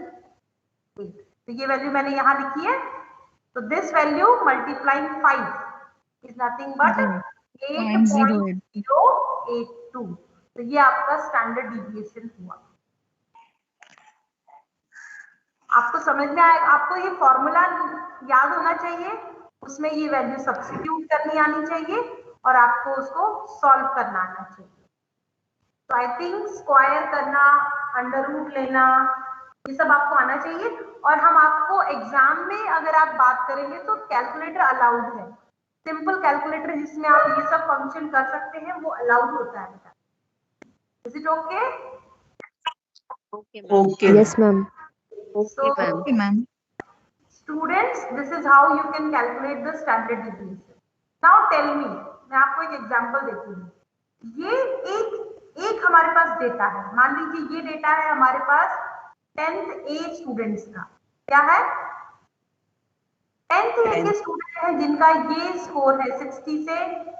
तो ये वैल्यू मैंने यहाँ लिखी है. तो this value multiplying 5 is nothing but 8.082. तो ये आपका स्टैंडर्ड डिविएशन हुआ. आपको समझ में आएगा, आपको ये फॉर्मूला याद होना चाहिए, उसमें ये वैल्यू सब्स्टिट्यूट करनी आनी चाहिए और आपको उसको सॉल्व करना आना चाहिए. तो आई थिंक स्क्वायर करना, अंडर रूट लेना, ये सब आपको आना चाहिए. और हम आपको एग्जाम में अगर आप बात करेंगे तो कैलकुलेटर अलाउड है. सिंपल कैलकुलेटर जिसमें आप ये सब फंक्शन कर सकते हैं वो अलाउड होता है. Is it okay? Okay, ma'am. Okay. Yes, ma'am. So Okay, ma'am. students, this is how you can calculate the standard deviation. Now tell me, मैं आपको एक एग्जांपल देती हूँ. ये एक एक हमारे पास डेटा है, मान लीजिए ये डेटा है हमारे पास 10th A स्टूडेंट्स का। क्या है? 10th A के स्टूडेंट हैं जिनका ये स्कोर है 60 से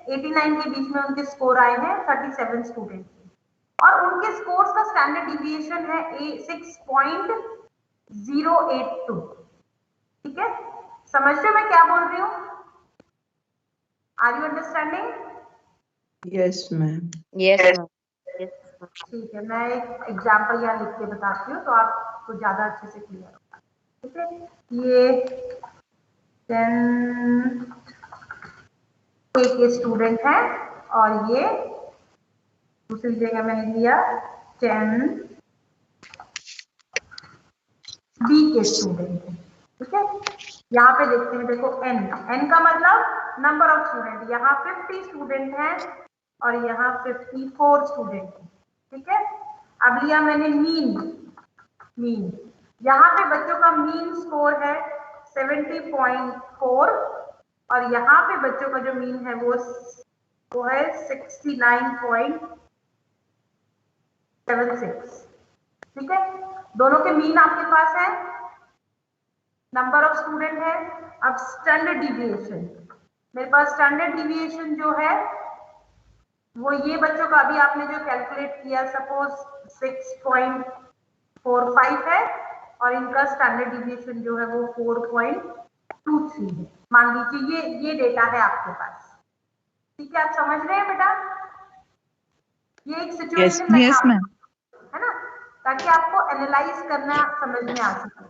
89 के बीच में, उनके स्कोर आए हैं 37 स्टूडेंट के, और उनके स्कोर्स का स्टैंडर्ड डिविएशन है 6.082। ठीक है, समझ रहे हो मैं क्या बोल रही हूँ? Are you understanding? Yes, ma'am. Yes, ma'am. ठीक है, मैं एक एग्जाम्पल यहाँ लिख के बताती हूँ तो आपको ज्यादा अच्छे से क्लियर होगा। ठीक है, ये 10 के स्टूडेंट हैं और ये दूसरी जगह मैंने लिया 10B के स्टूडेंट हैं। ठीक है, यहाँ पे देखते हैं, देखो n का मतलब नंबर ऑफ स्टूडेंट, यहाँ 50 स्टूडेंट हैं और यहाँ 54 स्टूडेंट हैं। ठीक है, अब लिया मैंने मीन। यहाँ पे बच्चों का मीन स्कोर है 70.4 और यहाँ पे बच्चों का जो मीन है वो है 69.76। ठीक है, दोनों के मीन आपके पास है, नंबर ऑफ स्टूडेंट है। अब स्टैंडर्ड डिविएशन, मेरे पास स्टैंडर्ड डिविएशन जो है वो ये बच्चों का अभी आपने जो कैलकुलेट किया, सपोज 6.45 है और इनका स्टैंडर्ड डिविएशन जो है वो 4.23 है। मान लीजिए ये डेटा है आपके पास। ठीक है, आप समझ रहे हैं बेटा? ये एक सिचुएशन Yes, ma'am. है ना, ताकि आपको एनालाइज करना समझ में आ सके।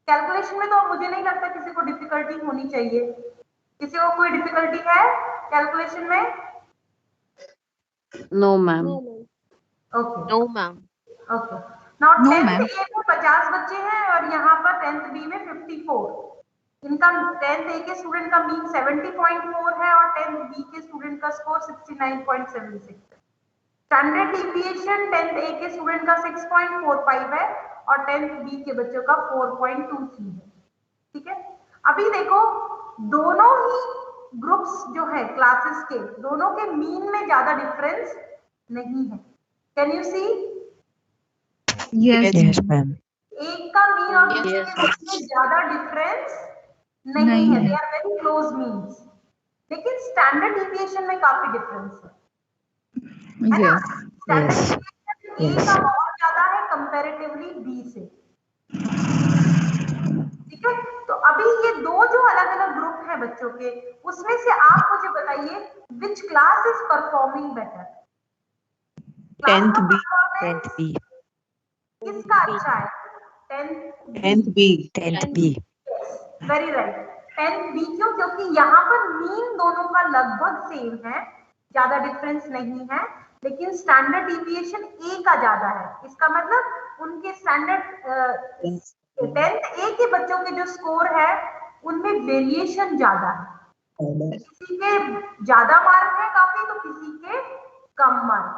कैलकुलेशन में तो मुझे नहीं लगता किसी को डिफिकल्टी होनी चाहिए। किसी को कोई डिफिकल्टी है कैलकुलेशन में? No, ma'am. Okay No, ma'am. Okay, now No, 10th ma'am. A में 50 बच्चे हैं और यहाँ पर 10th B में 54। इनका 10th A के स्टूडेंट का मीन 70.4 है और 10th B के स्टूडेंट का स्कोर 69.76 है। स्टैंडर्ड डिविएशन 10th A के स्टूडेंट का 6.45 है और 10th B के बच्चों का 4.23 है। ठीक है, अभी देखो दोनों ही ग्रुप्स जो है क्लासेस के, दोनों के मीन में ज्यादा डिफरेंस नहीं है। Can you see? Yes, Yes, ma'am. ma'am. एक का मीन और दूसरे Yes, के बीच में ज्यादा डिफरेंस नहीं है, they are very close means, लेकिन स्टैंडर्ड डिविएशन में काफी डिफरेंस है ना? Yes. Standard Yes. Deviation A का बहुत ज्यादा है कंपैरेटिवली बी से। ठीक है, तो अभी ये दो जो अलग अलग ग्रुप है बच्चों के, उसमें से आप मुझे बताइए which class is performing better? 10th B. 10th B. किसका अच्छा है? 10th B. 10th B. Very right, 10th B। क्यों? क्योंकि यहाँ पर मीन दोनों का लगभग सेम है, ज्यादा डिफरेंस नहीं है, लेकिन स्टैंडर्ड डिविएशन ए का ज्यादा है। इसका मतलब उनके स्टैंडर्ड 10th A के बच्चों के जो स्कोर है उनमें वेरिएशन ज्यादा है, किसी के ज्यादा मार्क है काफी तो किसी के कम मार्क।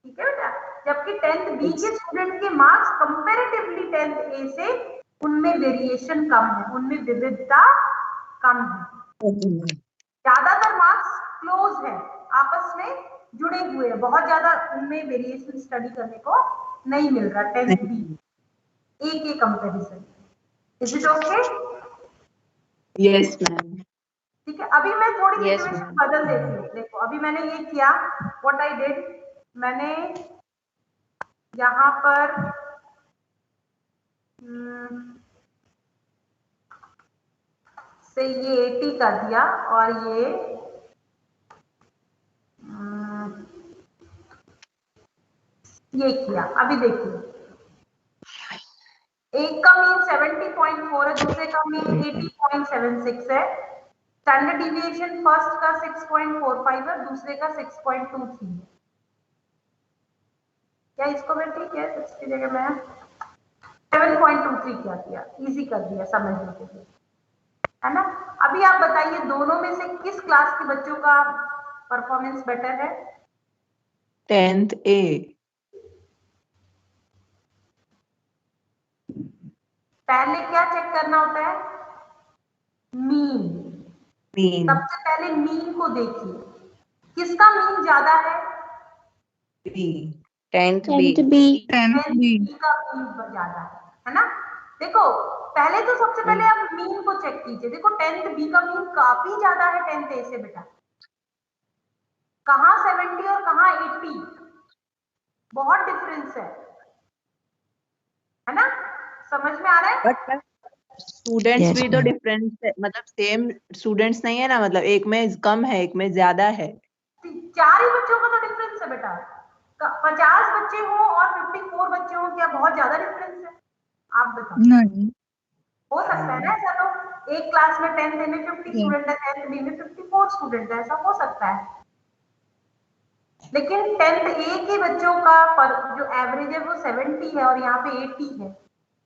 ठीक है बेटा, जबकि 10th B के स्टूडेंट के मार्क्स कंपैरेटिवली 10th A से उनमें वेरिएशन कम है, उनमें विविधता कम है। ज्यादातर मार्क्स क्लोज है, आपस में जुड़े हुए हैं, बहुत ज्यादा उनमें वेरिएशन स्टडी करने को नहीं मिल रहा 10th B A के comparison. Is it okay? Yes, ma'am. ठीक है, अभी मैं थोड़ी Yes, सिचुएशन ma'am. बदल देती हूँ। देखो अभी मैंने ये किया, व्हाट आई डिड, मैंने यहाँ पर से ये 80 कर दिया और ये किया। अभी देखिए एक का मीन 70.4 है, दूसरे का मीन 80.76 है। स्टैंडर्ड डिविएशन फर्स्ट का 6.45 है, दूसरे का 6.23 है। क्या इसको मैं ठीक है 6 की जगह मैं 7.23 क्या किया, इजी कर दिया समझने के लिए, है ना? अभी आप बताइए दोनों में से किस क्लास के बच्चों का परफॉर्मेंस बेटर है? 10th A. पहले क्या चेक करना होता है? मीन। Mean. सबसे पहले मीन को देखिए, किसका मीन ज्यादा है? B. 10th B. 10th B. 10th B का मीन ज्यादा है ना। देखो पहले तो सबसे पहले आप मीन को चेक कीजिए। देखो 10th B का मीन काफी ज्यादा है 10th A से बेटा। कहाँ 70 और कहाँ 80, बहुत डिफरेंस है ना। समझ में आ रहा है? बट स्टूडेंट्स Yes, भी तो ma'am. डिफरेंस है, मतलब सेम स्टूडेंट्स नहीं है ना, मतलब एक में कम है एक में ज्यादा है। 4 ही बच्चों का तो डिफरेंस है बेटा। 50 बच्चे हो और 54 बच्चे हो, क्या बहुत ज्यादा डिफरेंस है? आप बताओ। नहीं। हो सकता है ना ऐसा। तो एक क्लास में 10th A में 50 Yes. स्टूडेंट है, 10th B में 54 स्टूडेंट है, ऐसा हो सकता है। लेकिन 10th A के बच्चों का जो एवरेज है वो 70 है और यहाँ पे 80 है,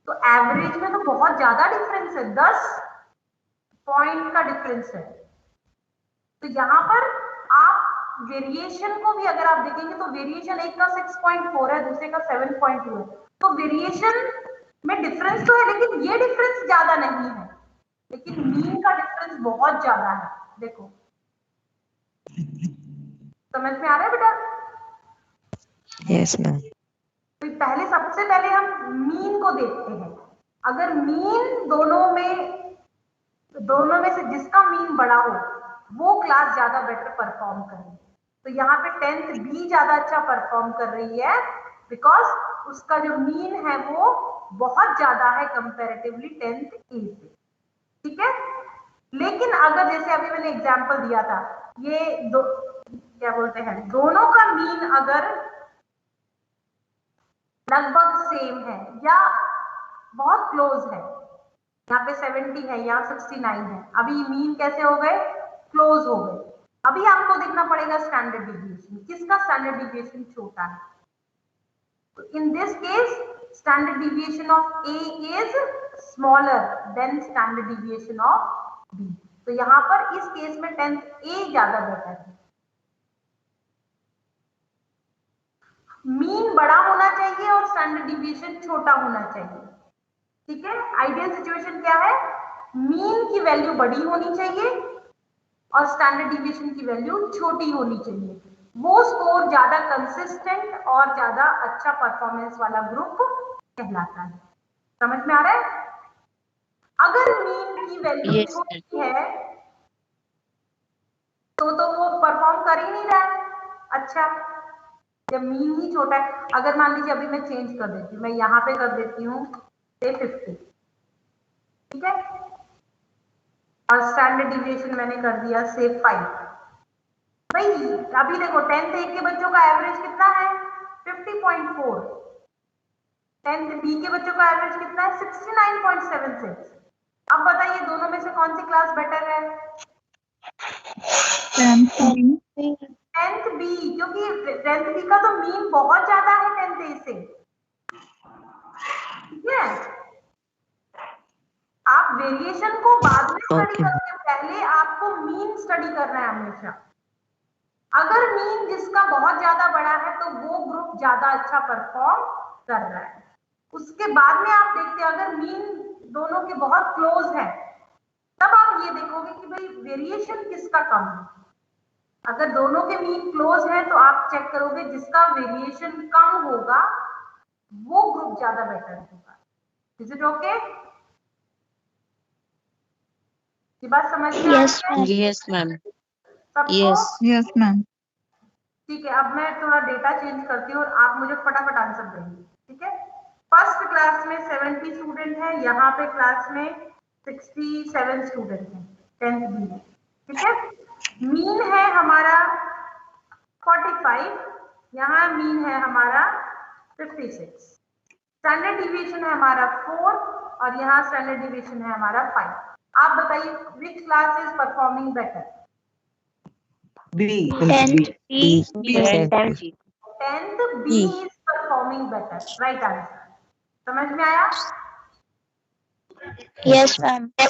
तो एवरेज में तो बहुत ज्यादा डिफरेंस है, 10 पॉइंट का डिफरेंस है। तो यहाँ पर आप वेरिएशन को भी अगर आप देखेंगे तो वेरिएशन एक का 6.4 है, दूसरे का 7.2 है, तो वेरिएशन में डिफरेंस तो है लेकिन ये डिफरेंस ज्यादा नहीं है, लेकिन मीन का डिफरेंस बहुत ज्यादा है। देखो समझ में आ रहा है बेटा? Yes, ma'am. तो पहले सबसे पहले हम मीन को देखते हैं। अगर मीन दोनों में से जिसका मीन बड़ा हो वो क्लास ज्यादा बेटर परफॉर्म करे। तो यहाँ पे 10th B ज्यादा अच्छा परफॉर्म कर रही है बिकॉज उसका जो मीन है वो बहुत ज्यादा है कंपैरेटिवली 10th A से। ठीक है। लेकिन अगर जैसे अभी मैंने एग्जांपल दिया था, ये दो क्या बोलते हैं, दोनों का मीन अगर लगभग सेम है या बहुत क्लोज है, यहाँ पे 70 है, यहाँ 69 है, अभी मीन कैसे हो गए? क्लोज हो गए। अभी आपको देखना पड़ेगा स्टैंडर्ड डिविएशन, किसका स्टैंडर्ड डिविएशन छोटा है। तो in this case standard deviation of A is smaller than standard deviation of B। तो यहाँ पर इस केस में 10th A ज्यादा बेटर है। मीन बड़ा होना चाहिए और स्टैंडर्ड डिविएशन छोटा होना चाहिए। ठीक है। आइडियल सिचुएशन क्या है? मीन की वैल्यू बड़ी होनी चाहिए और स्टैंडर्ड डिविएशन की वैल्यू छोटी होनी चाहिए। वो स्कोर ज्यादा कंसिस्टेंट और ज्यादा अच्छा परफॉर्मेंस वाला ग्रुप कहलाता है। समझ में आ रहा है? अगर मीन की वैल्यू Yes, sir. छोटी है तो वो परफॉर्म कर ही नहीं रहा है अच्छा, जब मीन ही छोटा है। अगर मान लीजिए अभी मैं चेंज कर देती हूँ, मैं यहाँ पे कर देती हूँ से 50, ठीक है, और स्टैंडर्ड डिविएशन मैंने कर दिया से 5। भाई अभी देखो 10th A के बच्चों का एवरेज कितना है? 50.4। 10th B के बच्चों का एवरेज कितना है? 69.76। अब बताइए दोनों में से कौन सी क्लास बेटर है? 10th B. 10th B, क्योंकि 10th B का तो मीन बहुत ज्यादा है 10th A से। ठीक है। आप वेरिएशन को बाद में स्टडी Okay. करते हो, पहले आपको मीन स्टडी करना है हमेशा। अगर मीन जिसका बहुत ज्यादा बड़ा है तो वो ग्रुप ज्यादा अच्छा परफॉर्म कर रहा है। उसके बाद में आप देखते हैं अगर मीन दोनों के बहुत क्लोज है तब आप ये देखोगे कि भाई वेरिएशन किसका कम है। अगर दोनों के मीन क्लोज है तो आप चेक करोगे जिसका वेरिएशन कम होगा वो ग्रुप ज्यादा बेटर होगा। Is it okay? ये बात समझ में आ Yes, रही है Yes, ma'am. सबको? Yes. Yes, ma'am. ठीक है। अब मैं थोड़ा डेटा चेंज करती हूँ और आप मुझे फटाफट आंसर देंगे। ठीक है। फर्स्ट क्लास में 70 स्टूडेंट है, यहाँ पे क्लास में 67 स्टूडेंट है 10th B में। ठीक है। मीन है हमारा 45, यहाँ मीन है हमारा 56। स्टैंडर्ड डिविएशन है हमारा 4 और यहाँ स्टैंडर्ड डिविएशन है हमारा 5। आप बताइए which class is performing better? B. 10th B. B. 10th B. 10th B is performing better. Right answer. समझ में आया? Yes, ma'am. Okay.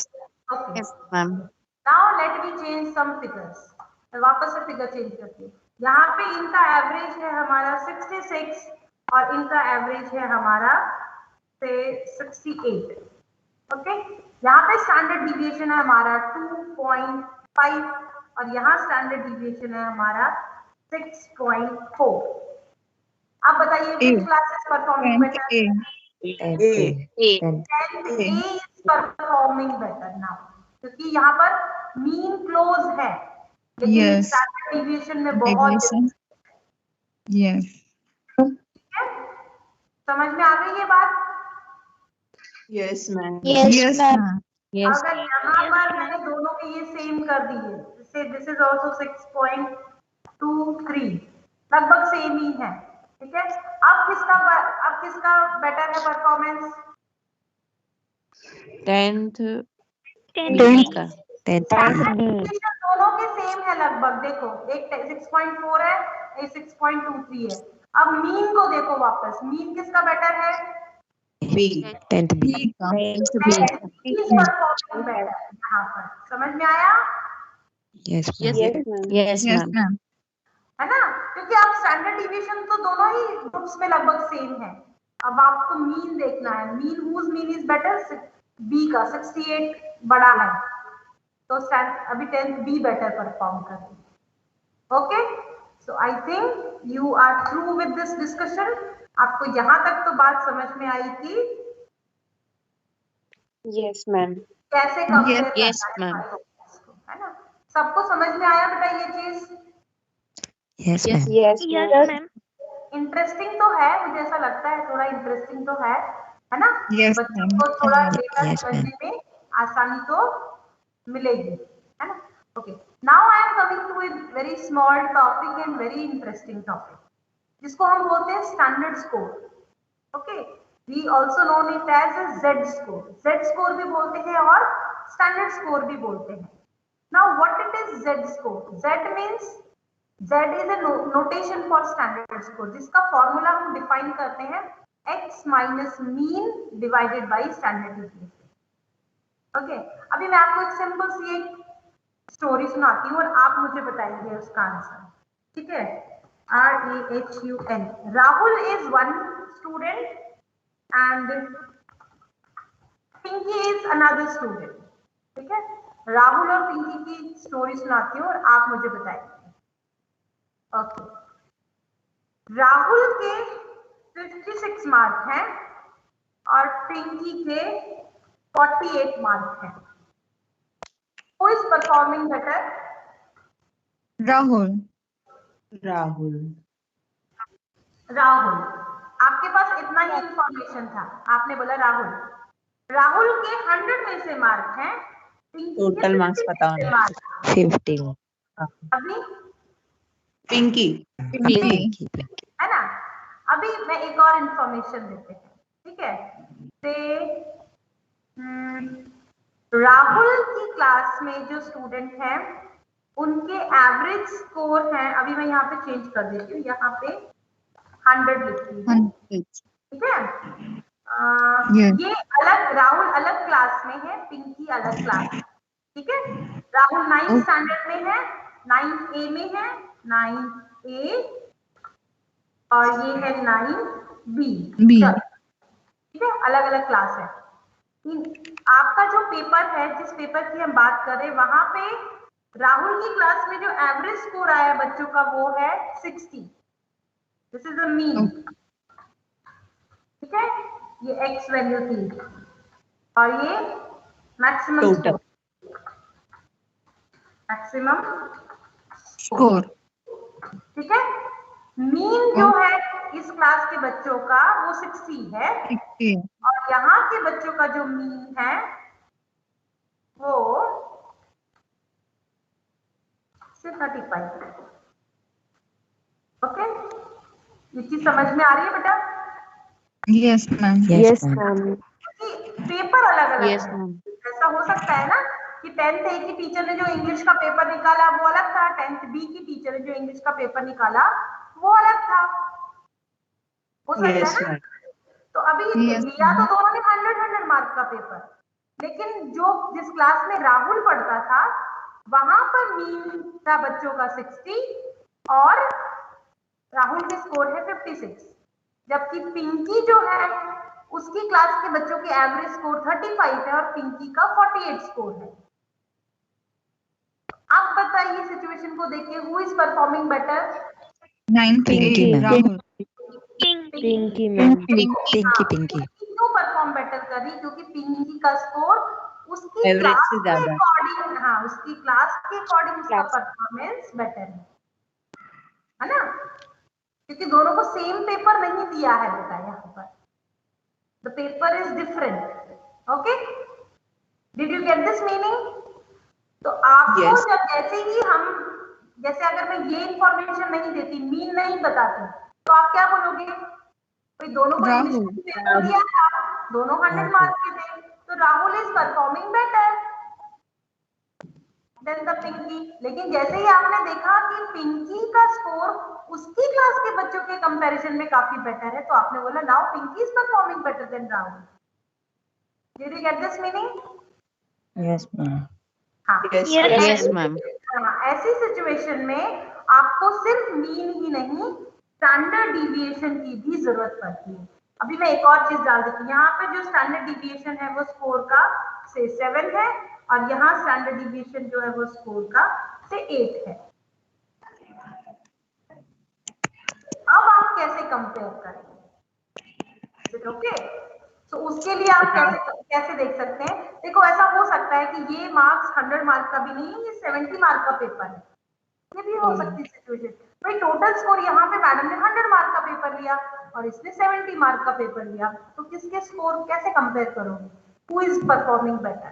Yes, ma'am. Now let me change some figures. मैं वापस से फिगर चेंज करती हूँ। यहाँ पे इनका एवरेज है हमारा 66 और इनका एवरेज है हमारा से 68। ओके। यहाँ पे स्टैंडर्ड डिविएशन है हमारा 2.5 और यहाँ स्टैंडर्ड डिविएशन है हमारा 6.4। आप बताइए which class is performing better? 10th A. A. 10th. 10th A is performing better now, क्योंकि यहाँ पर मीन क्लोज है, लेकिन स्टैंडर्ड डिविएशन में बहुत difference Yes. है। समझ में आ गई ये बात? Yes, ma'am. Yes, ma'am. Yes. अगर यहाँ पर मैंने दोनों के ये सेम कर दिए, जैसे दिस इज ऑल्सो 6.23, लगभग सेम ही है, ठीक है। अब किसका बेटर है परफॉर्मेंस? 10th Tenth B का. 10th B. दोनों के सेम है लगभग, देखो एक 6.4 है, एक 6.23 है। अब मीन को देखो वापस, मीन किसका बेटर है? B. 10th B. 10th B. Performing better यहाँ पर, समझ में आया? Yes, ma'am. Yes, ma'am. Yes, Yes, ma'am. ma'am. है ना, क्योंकि आप स्टैंडर्ड डिविएशन तो दोनों ही ग्रुप्स में लगभग सेम है। अब आपको मीन देखना है, मीन इज बेटर, बी का 68 बड़ा है, तो अभी 10th बी बेटर परफॉर्म कर रही है। Okay, so I think you are through with this discussion. आपको यहाँ तक तो बात समझ में आई कि Yes, ma'am. कैसे कंपेयर Yes, करना है ma'am. परफॉर्मेंस को, है ना? सबको समझ में आया बेटा ये चीज? Yes, Yes, ma'am. yes, ma'am. Interesting तो है, मुझे ऐसा लगता है थोड़ा इंटरेस्टिंग तो है ना? Yes, बच्चों ma'am. को थोड़ा डेटा Yes, ma'am. समझने में आसानी तो मिलेगी, है ना? Okay, now I am coming to a very small topic and very interesting topic, जिसको हम बोलते हैं standard score. Okay, we also known it as Z score. Z score भी बोलते हैं और स्टैंडर्ड स्कोर भी बोलते हैं। Now what it is Z score? Z means Z is a notation for standard score, जिसका फॉर्मूला हम डिफाइन करते हैं x minus mean divided by standard deviation. Okay, अभी मैं आपको एक सिंपल सी एक स्टोरी सुनाती हूँ और आप मुझे बताएंगे उसका आंसर, ठीक है? RAHUL, Rahul is one student and Pinky is another student, ठीक है? राहुल और पिंकी की स्टोरी सुनाती हूँ और आप मुझे बताएंगे। ओके, राहुल के 56 मार्क हैं और पिंकी के 48 मार्क हैं। Who is performing better? Rahul. Rahul. Rahul. आपके पास इतना ही इंफॉर्मेशन था, आपने बोला राहुल। राहुल के 100 में से मार्क हैं, पिंकी के Total marks 56 पता में होना मार्क। 15. अभी Pinky. Pinky. Pinky. है ना? अभी मैं एक और इंफॉर्मेशन देते हैं, ठीक है? राहुल की क्लास में जो स्टूडेंट हैं उनके एवरेज स्कोर हैं, अभी मैं यहाँ पे चेंज कर देती हूँ, यहाँ पे 100 लिखती हूँ, 100. ठीक है? Yes. ये अलग, राहुल अलग क्लास में है, पिंकी अलग क्लास में, ठीक है? राहुल 9th स्टैंडर्ड में है, 9th A में है, 9th A, और ये है 9th B। B. ठीक है, अलग अलग क्लास है। आपका जो पेपर है, जिस पेपर की हम बात कर रहे हैं, वहां पे राहुल की क्लास में जो एवरेज स्कोर आया बच्चों का वो है 60। दिस इज द मीन, ठीक है? ये एक्स वैल्यू थी और ये maximum Total. Score, maximum Score. ठीक है? मीन जो है इस क्लास के बच्चों का वो 60 है 60. और यहाँ के बच्चों का जो मीन है वो 35 है। ओके, ये चीज समझ में आ रही है बेटा? Yes, ma'am. Yes, ma'am. क्योंकि पेपर अलग अलग Yes, है। ma'am. ऐसा हो सकता है ना कि 10th A की टीचर ने जो इंग्लिश का पेपर निकाला वो अलग था, 10th B की टीचर ने जो इंग्लिश का पेपर निकाला वो अलग था, हो सकता Yes, है ना? ma'am. तो अभी Yes, लिया तो ma'am. दोनों ने 100 मार्क का पेपर, लेकिन जो जिस क्लास में राहुल पढ़ता था वहां पर मीन था बच्चों का 60 और राहुल के स्कोर है 56, जबकि पिंकी जो है उसकी क्लास के बच्चों के एवरेज स्कोर 35 है और पिंकी का 48 स्कोर है। अब बताइए सिचुएशन को देखिए, who is performing better? 9th A. Pinky, ma'am. Rahul. Pinky ma'am. Pinky Pinky क्यों परफॉर्म बेटर कर रही? क्योंकि पिंकी का स्कोर उसकी एवरेज क्लास से के ज्यादा। अकॉर्डिंग, हाँ उसकी क्लास के अकॉर्डिंग उसका परफॉर्मेंस बेटर है ना? क्योंकि दोनों को सेम पेपर नहीं दिया है बेटा यहाँ पर, the paper is different. Okay, did you get this meaning? तो आपको Yes. जब जैसे ही हम, जैसे अगर मैं ये इंफॉर्मेशन नहीं देती, मीन नहीं बताती, तो आप क्या बोलोगे? भाई दोनों को इंग्लिश राहुल। में पेपर दिया था, दोनों 100 मार्क्स के थे, तो Rahul is performing better then the Pinky. लेकिन जैसे ही आपने देखा कि पिंकी का स्कोर उसकी क्लास के बच्चों के कंपैरिजन में काफी बेटर है, तो आपने बोला now Pinky is performing better then Rahul. Did you get this meaning? Yes ma'am हाँ, Yes, ma'am. ऐसी सिचुएशन में आपको सिर्फ मीन ही नहीं, स्टैंडर्ड डिविएशन की भी जरूरत पड़ती है। अभी मैं एक और चीज डाल देती हूँ, यहाँ पे जो स्टैंडर्ड डिविएशन है वो स्कोर का से 7 है, और यहाँ स्टैंडर्ड डिविएशन जो है वो स्कोर का से 8 है। अब आप कैसे कंपेयर करेंगे? ओके, तो उसके लिए आप कैसे देख सकते हैं? देखो ऐसा हो सकता है कि ये मार्क्स 100 मार्क का भी नहीं है, ये 70 मार्क का पेपर है, ये भी हो सकती है सिचुएशन। भाई टोटल स्कोर यहाँ पे मैडम ने 100 मार्क का पेपर लिया और इसने 70 मार्क का पेपर लिया, तो किसके स्कोर कैसे कंपेयर करोगे? Who is performing better?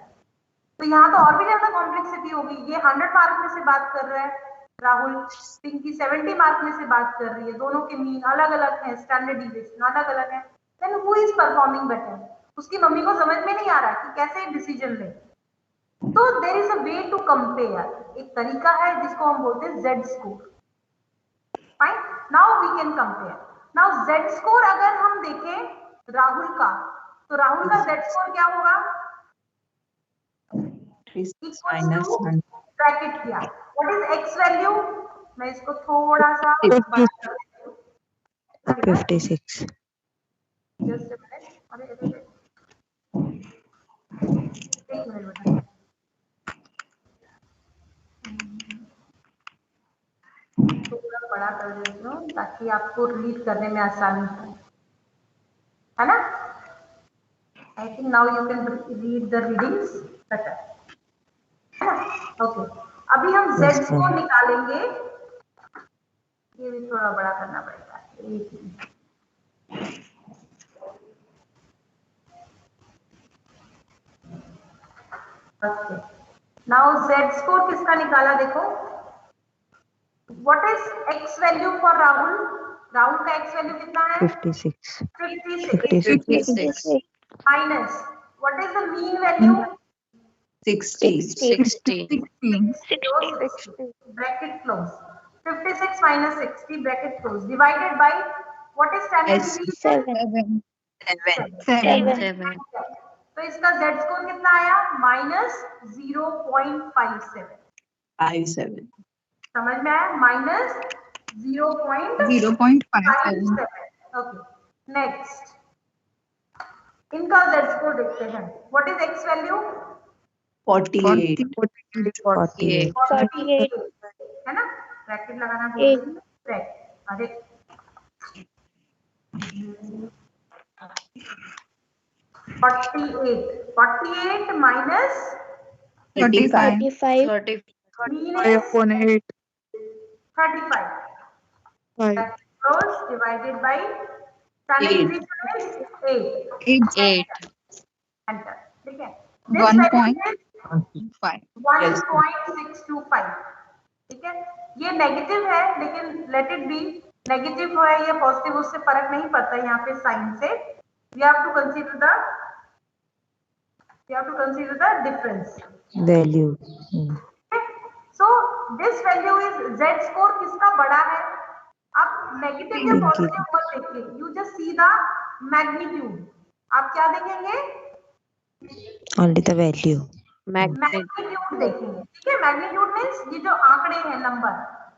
तो यहाँ तो और भी ज्यादा कॉम्प्लेक्सिटी होगी। ये 100 मार्क में से बात कर रहा है राहुल, पिंकी 70 मार्क में से बात कर रही है, दोनों के मीन अलग अलग है, स्टैंडर्ड डिविएशन अलग अलग है, then who is performing better? उसकी मम्मी को समझ में नहीं आ रहा कि कैसे डिसीजन ले। तो there is a way to compare, एक तरीका है जिसको हम बोलते हैं Z score. Fine, now we can compare. Now Z score अगर हम देखें राहुल का, तो राहुल का जेड स्कोर क्या होगा? इक्वल्स टू ब्रैकेट किया, व्हाट इज एक्स वैल्यू? मैं इसको थोड़ा सा बड़ा कर देती हूँ। 56 जस्ट अ मिनट, अरे अरे अरे, एक मिनट बेटा, थोड़ा बड़ा कर देती हूँ ताकि आपको रीड करने में आसानी हो, है ना? आई think now you can read the readings better, है ना? ओके, अभी हम Yes, जेड स्कोर ma'am. निकालेंगे, ये भी थोड़ा बड़ा करना पड़ेगा, एक minute. Okay, now Z score किसका निकाला देखो। What is x value for Rahul? Rahul का एक्स वैल्यू कितना है? 56 56 56 minus what is the mean value? 60. 60. 60 bracket close, 56 minus 60 bracket close divided by what is standard Yes. Division? 7 7. तो इसका जेड स्कोर कितना आया? माइनस 0.57। 57. समझ में आया? माइनस 0.57। 0.57 ओके, नेक्स्ट इनका जेड स्कोर देखते हैं। What is x value? 48. 48 48 है ना? ब्रैकेट लगाना भूल गई, ब्रैकेट, अरे 48 minus 35. 30. Mean is 35 close divided by standard division is 8 8. Enter, ठीक है? दिस वैल्यू इज 5 1.625, ठीक है? ये नेगेटिव है लेकिन लेट इट बी, नेगेटिव है या पॉजिटिव उससे फर्क नहीं पड़ता यहाँ पे साइन से। We have to consider the difference. Value so this value is Z score किसका बड़ा है? आप नेगेटिव या पॉजिटिव मत देखिए, you just see the magnitude. आप क्या देखेंगे? only the value मैग्नीट्यूड देखेंगे, ठीक है? मैग्नीट्यूड मीन्स ये जो आंकड़े हैं नंबर,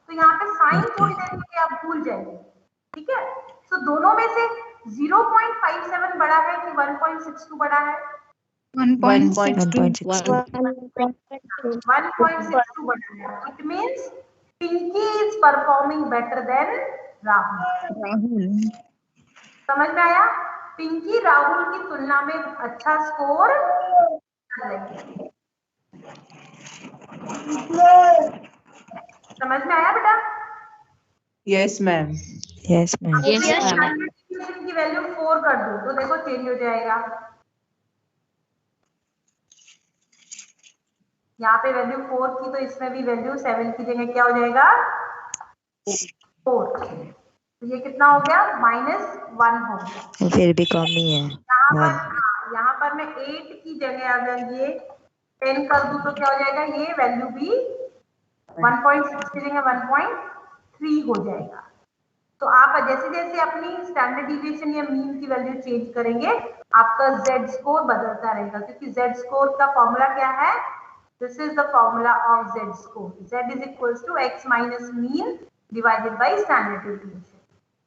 तो यहाँ पे साइन थोड़ी देर के लिए आप भूल जाएंगे, ठीक है? सो दोनों में से 0.57 बड़ा है कि 1.62 बड़ा है? 1.62 1.62 1.62 बड़ा है। It means Pinky is performing better then Rahul. Rahul समझ में आया? पिंकी राहुल की तुलना में अच्छा स्कोर कर रही है। समझ में आया बेटा? Yes ma'am. Yes, ma'am. Yes, Yes, ma'am. ma'am. Division की वैल्यू 4 कर दो तो देखो चेंज हो जाएगा। यहाँ पे वैल्यू 4 की तो इसमें भी वैल्यू 7 की जगह क्या हो जाएगा? 4। तो ये कितना हो गया? -1 हो गया। फिर भी कम ही है। यहाँ पर मैं 8 की जगह अगर ये 10 कर दूं तो क्या हो जाएगा? ये वैल्यू भी 1.6 की जगह 1.3 हो जाएगा। तो आप जैसे जैसे अपनी स्टैंडर्ड डिविएशन या मीन की वैल्यू चेंज करेंगे आपका जेड स्कोर बदलता रहेगा, क्योंकि जेड स्कोर का फॉर्मूला क्या है? This is the formula of Z score. Z is equals to x minus mean divided by standard deviation.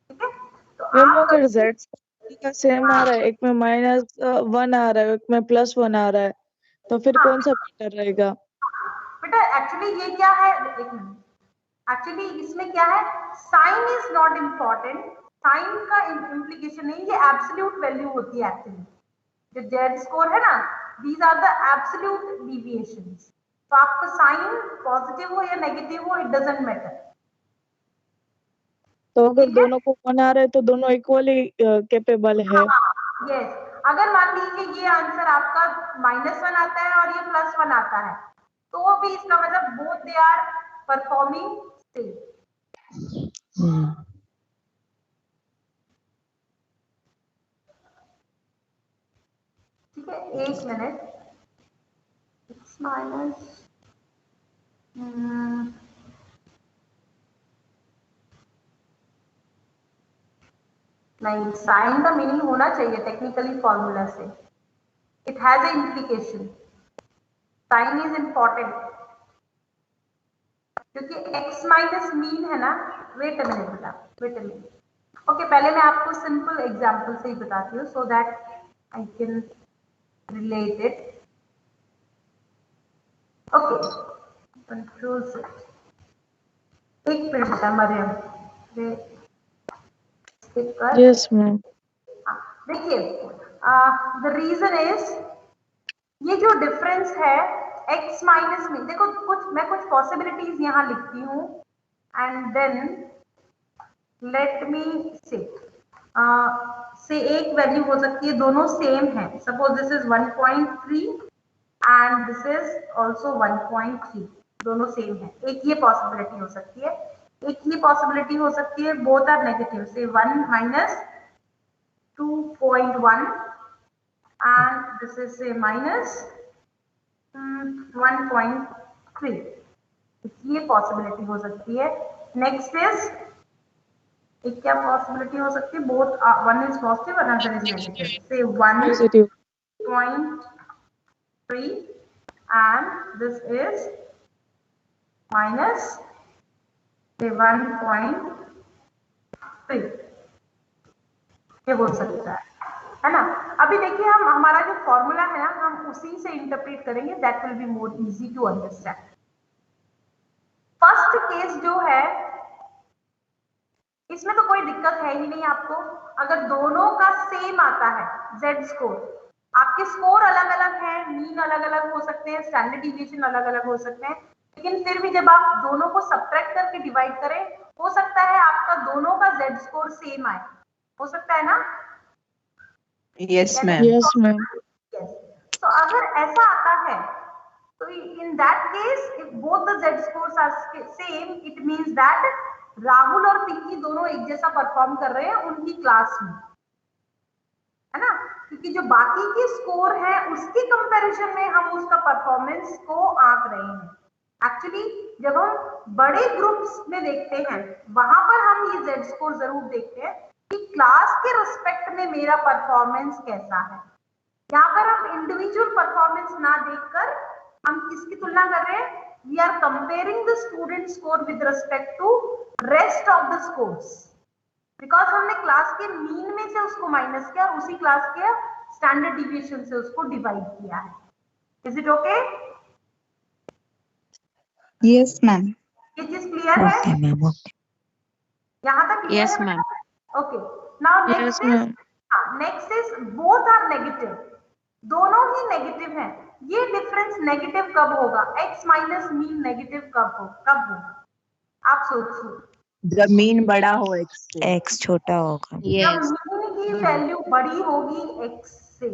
ठीक है? तो मैम आप अगर जेड का सेम आ रहा है, एक में -1 आ रहा है, एक में +1 आ रहा है, तो फिर कौन सा बेटर रहेगा? बेटा एक्चुअली ये क्या है, एक मिनट, एक्चुअली इसमें क्या है, sign is not important, sign का इम्प्लीकेशन नहीं, ये एब्सोल्यूट वैल्यू होती है एक्चुअली। जो जेड स्कोर है ना, these are the absolute deviations. तो आपका साइन पॉजिटिव हो या नेगेटिव हो, इट डजंट मैटर। तो अगर दोनों को 1 आ रहा है तो दोनों इक्वली कैपेबल है। यस, अगर मान लीजिए ये आंसर आपका -1 आता है और ये +1 आता है, तो भी इसका मतलब both they are performing same. ठीक है, एक मिनट। x माइनस नहीं, साइन का मीनिंग होना चाहिए टेक्निकली फॉर्मूला से, it has a implication, sign is important, क्योंकि x माइनस मीन है ना। वेट अ मिनट बेटा, वेट अ मिनट। ओके, पहले मैं आपको सिंपल एग्जांपल से ही बताती हूँ so that I can relate it. Okay, control से एक मिनट बेटा मरियम, यस मैम। देखिए द रीजन इज, ये जो डिफरेंस है x माइनस में, देखो मैं कुछ पॉसिबिलिटीज यहाँ लिखती हूँ एंड देन लेट मी से एक वैल्यू हो सकती है, दोनों सेम है। Suppose this is 1.3 and this is also 1.3, दोनों सेम है। एक ये पॉसिबिलिटी हो सकती है, एक ये पॉसिबिलिटी हो सकती है बोथ आर नेगेटिव, से 1 minus 2.1 and this is say minus 1.3, ये पॉसिबिलिटी हो सकती है। नेक्स्ट इज, एक क्या पॉसिबिलिटी हो सकती है, both one is positive another is negative, से 1.3 and this is minus say 1.3, ये हो सकता है ना। अभी देखिए हम हमारा जो फॉर्मूला है ना, हम उसी से इंटरप्रेट करेंगे, that will be more easy to understand. First case जो है, इसमें तो कोई दिक्कत है ही नहीं आपको, अगर दोनों का सेम आता है जेड स्कोर। आपके स्कोर अलग अलग है, मीन अलग अलग हो सकते हैं, स्टैंडर्ड डिविएशन अलग अलग हो सकते हैं, लेकिन फिर भी जब आप दोनों को सब्ट्रैक्ट करके डिवाइड करें, हो सकता है आपका दोनों का जेड स्कोर सेम आए, हो सकता है ना। Yes ma'am. Yes ma'am. तो अगर ऐसा आता है तो in that case if both the z scores are same, it means that Rahul और पिंकी दोनों एक जैसा परफॉर्म कर रहे हैं उनकी क्लास में, है ना, क्योंकि जो बाकी के स्कोर है उसके कंपैरिजन में हम उसका परफॉर्मेंस को आंक रहे हैं। एक्चुअली जब हम बड़े ग्रुप्स में देखते हैं वहां पर हम ये जेड स्कोर जरूर देखते हैं कि क्लास के रिस्पेक्ट में मेरा परफॉर्मेंस कैसा है। यहाँ पर हम इंडिविजुअल परफॉर्मेंस ना देखकर हम किसकी तुलना कर रहे हैं, we are comparing the student score with respect to rest of the scores, because हमने क्लास के मीन में से उसको माइनस किया और उसी क्लास के स्टैंडर्ड डिविएशन से उसको डिवाइड किया है। Is it okay? Yes ma'am. ये चीज क्लियर है? Okay, ma'am. Okay. यहाँ तक क्लियर Yes, है? ma'am. Okay, now Yes, next is, ma'am. Next is both are negative, दोनों ही नेगेटिव हैं। ये डिफरेंस नेगेटिव कब होगा? x माइनस मीन नेगेटिव कब होगा? आप सोचिए। जब मीन बड़ा हो x से। x छोटा होगा। जब Yes. मीन की वैल्यू बड़ी होगी x से।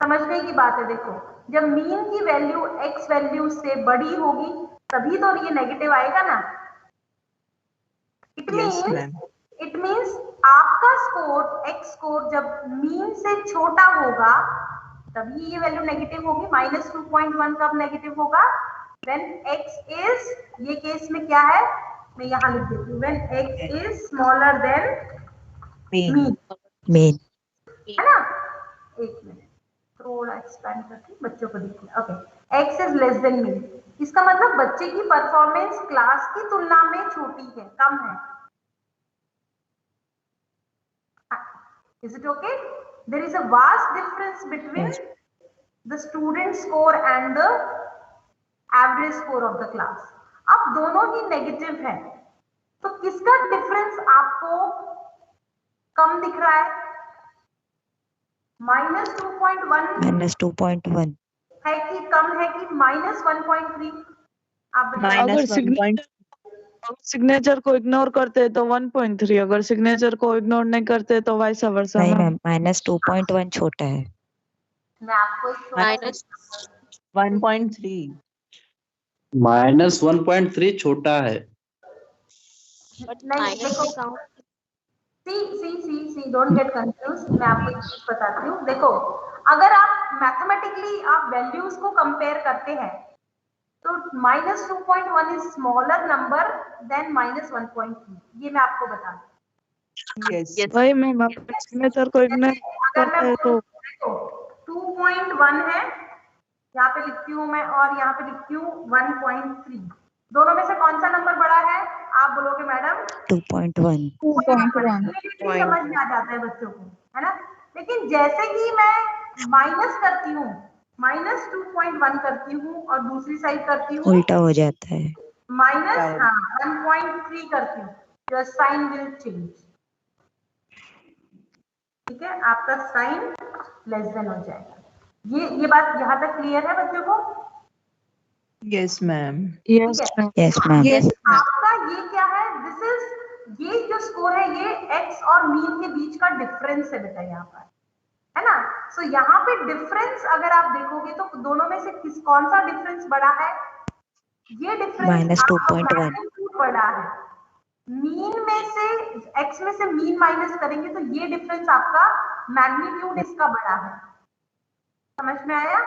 समझने की बात है, देखो जब मीन की वैल्यू x वैल्यू से बड़ी होगी तभी तो ये नेगेटिव आएगा ना। It Yes, means ma'am. आपका स्कोर x स्कोर जब मीन से छोटा होगा तभी ये वैल्यू नेगेटिव होगी। -2.1 कब नेगेटिव होगा? व्हेन x इज, ये केस में क्या है मैं यहाँ लिख देती हूँ, when x is smaller than Mean. Mean, main. है ना। एक मिनट थोड़ा एक्सपेंड करके बच्चों को दिखना। Okay, x is less than mean, इसका मतलब बच्चे की परफॉर्मेंस क्लास की तुलना में छोटी है, कम है। Is it okay? There is a vast difference between Yes. the student score and the average score of the class. अब दोनों ही नेगेटिव है तो किसका डिफरेंस आपको कम दिख रहा है? -2.1 -2.1 है कि कम है कि -1.3? आप बताइए। अगर -1. सिग्नेचर को इग्नोर करते तो 1.3, अगर सिग्नेचर को इग्नोर नहीं करते तो वाइस वर्सा नहीं मैम। मैम, -2.1 छोटा है। मैं आपको एक छोटा Minus 1.3. -1.3 छोटा है। but नहीं minus देखो, से count. See don't get confuse. मैं आपको एक चीज बताती हूँ, देखो अगर आप मैथमेटिकली आप वैल्यूज को कंपेयर करते हैं तो -2.1 इज स्मॉलर नंबर देन -1.3, ये मैं आपको बता दूं। Yes. Yes. वही मैम, अगर सिग्नेचर को इग्नोर अगर करते मैं हैं तो देखो 2.1 है, यहाँ पे लिखती हूँ मैं और यहाँ पे लिखती हूँ 1.3, दोनों में से कौन सा नंबर बड़ा है? आप बोलोगे मैडम 2.1। 2.1. इमीडिएटली समझ में आ जाता है बच्चों को, है ना। लेकिन जैसे ही मैं माइनस करती हूँ, -2.1 करती हूँ और दूसरी साइड करती हूँ उल्टा हो जाता है। -1.3 करती हूँ, योर साइन विल चेंज। ठीक है, आपका साइन लेस देन हो जाएगा। ये बात यहाँ तक क्लियर है बच्चों को? Yes, ma'am. यस ठीक है। Ma'am. Yes ma'am. Yes, ma'am. आपका ये क्या है? दिस इज, ये जो स्कोर है ये x और मीन के बीच का डिफरेंस है बेटा, यहाँ पर है ना। सो यहाँ पे डिफरेंस अगर आप देखोगे तो दोनों में से कौन सा डिफरेंस बड़ा है? ये डिफरेंस -2.1। मैग्नीट्यूड बड़ा है। मीन में से x में से मीन माइनस करेंगे तो ये डिफरेंस आपका मैग्नीट्यूड इसका बड़ा है। समझ में आया?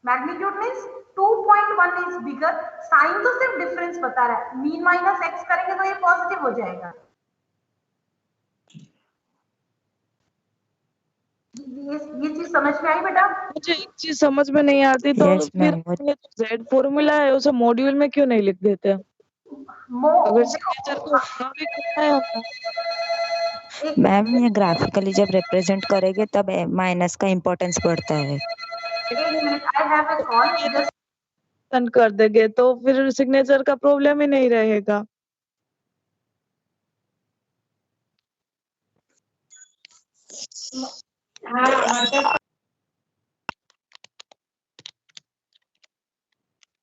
Magnitude means 2.1 is bigger. Sign तो सिर्फ डिफरेंस बता रहा है, मीन माइनस एक्स करेंगे तो ये पॉजिटिव हो जाएगा। ये चीज समझ में आई बेटा? मुझे एक चीज समझ में नहीं आती, तो यस फिर मैम। ये जो Z फॉर्मूला है उसे मॉड्यूल में क्यों नहीं लिख देते? अगर सिग्नेचर को देखो इग्नोर ही करना है हमें। एक मैम ये ग्राफिकली जब रिप्रेजेंट करेंगे तब माइनस का इम्पोर्टेंस बढ़ता है। Minute, I have a call just. बंद कर देंगे तो फिर सिग्नेचर का प्रॉब्लम ही नहीं रहेगा।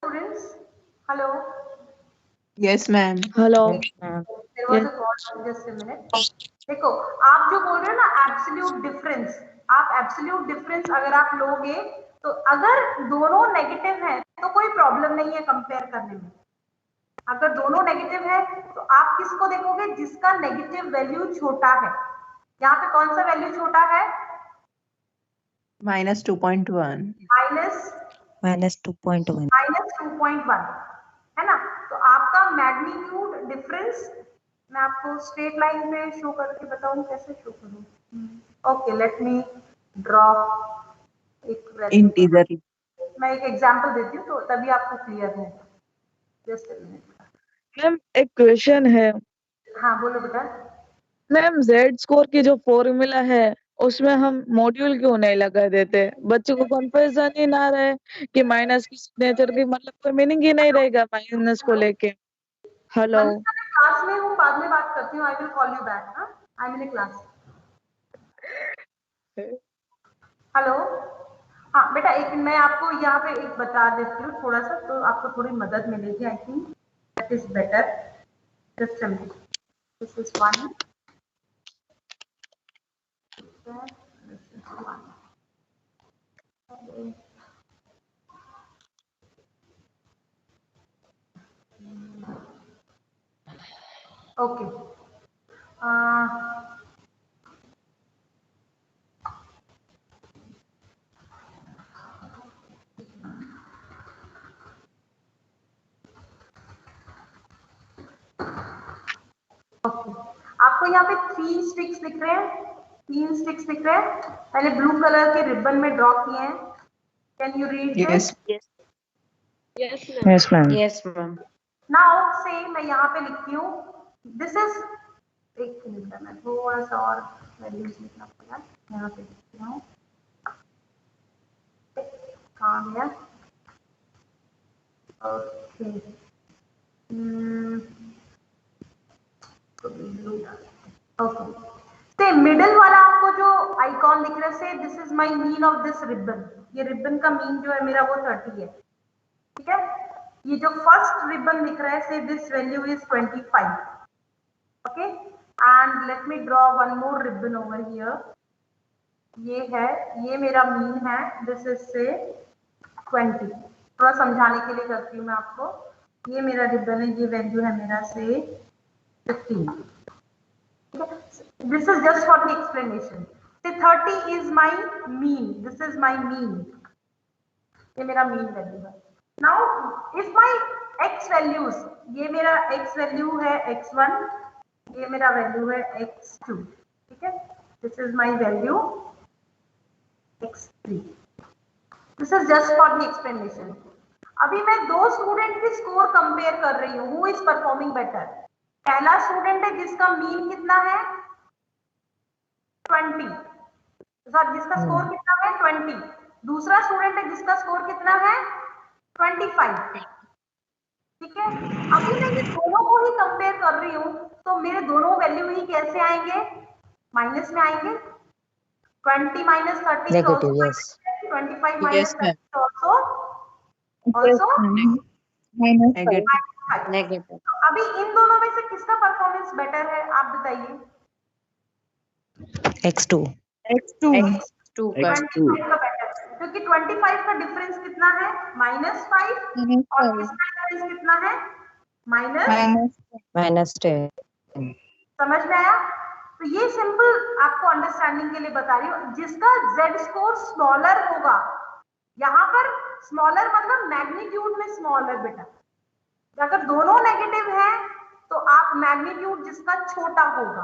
Students, hello, Yes, ma'am. Hello. Yes ma'am. There was a call, just a minute. देखो आप जो बोल रहे हो ना एब्सोल्यूट डिफरेंस, आप एब्सोल्यूट डिफरेंस अगर आप लोगे तो अगर दोनों नेगेटिव है तो कोई प्रॉब्लम नहीं है कंपेयर करने में। अगर दोनों नेगेटिव है तो आप किसको देखोगे? जिसका नेगेटिव वैल्यू छोटा है। यहाँ पे कौन सा वैल्यू छोटा है? -2.1. -2.1। -2.1 है ना। तो आपका मैग्नीट्यूड डिफरेंस, मैं आपको स्ट्रेट लाइन पे शो करके बताऊं कैसे शो करूं। ओके, लेट मी ड्रॉ एक वैल्यू। Integer. मैं एक एग्जांपल देती हूँ तो तभी आपको क्लियर होगा। Just a minute. मैम एक क्वेश्चन है। हाँ बोलो बेटा। मैम Z स्कोर की जो फॉर्मूला है उसमें हम मॉड्यूल क्यों नहीं लगा देते? बच्चों को कंफ्यूजन ही ना रहे कि माइनस की सिग्नेचर की मतलब कोई मीनिंग ही नहीं रहेगा माइनस को लेके। हेलो। मैं क्लास में हूँ, बाद में बात करती हूँ। I will call you back. हाँ I am in class. Hello. हाँ बेटा, एक मैं आपको यहाँ पे एक बता देती हूँ थोड़ा सा, तो आपको थोड़ी मदद मिलेगी। I think that is better. Just this is one, this is one. Okay. आपको यहाँ पे 3 स्टिक्स दिख रहे हैं, 3 स्टिक्स दिख रहे हैं, मैंने ब्लू कलर के रिबन में ड्रॉ किए हैं। Can you read this? Yes, ma'am. Yes, ma'am. Yes, ma'am. Now से मैं यहाँ पे लिखती हूँ, दिस इज, एक मिनट में थोड़ा सा और वैल्यूज लिखना पड़ेगा। यहाँ पे लिखती हूँ, कहाँ गया? ओके। ओके, से मिडिल वाला आपको जो आइकॉन दिख रहा है, से this is my mean of this ribbon. ये रिबन का मीन जो है मेरा वो 30 है, ठीक है। ये जो फर्स्ट रिबन दिख रहा है, से this value is 25। Okay, and let me draw one more ribbon over here. ये है, ये मेरा मीन है, दिस इज से 20। थोड़ा समझाने के लिए करती हूँ मैं आपको। ये मेरा रिबन है, ये वैल्यू है मेरा से 15। This is just for the explanation. Say 30 is my mean. This is my mean. ये मेरा mean value है. Now, if my x values, ये मेरा x value है x1, ये मेरा value है x2, ठीक है? This is my value x3. This is just for the explanation. अभी मैं दो स्टूडेंट की स्कोर कंपेयर कर रही हूँ. Who is performing better? पहला स्टूडेंट है जिसका मीन कितना है 20, सर जिसका स्कोर कितना है 20। दूसरा स्टूडेंट है जिसका स्कोर कितना है 25, ठीक है। अभी मैं ये दोनों को ही कंपेयर कर रही हूँ, तो मेरे दोनों वैल्यू ही कैसे आएंगे, माइनस में आएंगे। 20 minus 30 is also Negative, yes. 25 minus Yes, 30 ma'am. is also Negative. Negative. तो अभी इन दोनों में से किसका परफॉर्मेंस बेटर है, आप बताइए। X2. X2 का 25 का बेटर, क्योंकि 25 का डिफरेंस कितना है -5, और इसका डिफरेंस कितना है -10. समझ में आया? तो ये सिंपल आपको अंडरस्टैंडिंग के लिए बता रही हूँ। जिसका Z स्कोर स्मॉलर होगा, यहाँ पर स्मॉलर मतलब मैग्नीट्यूड में स्मॉलर बेटा। अगर दोनों नेगेटिव है तो आप मैग्नीट्यूड जिसका छोटा होगा,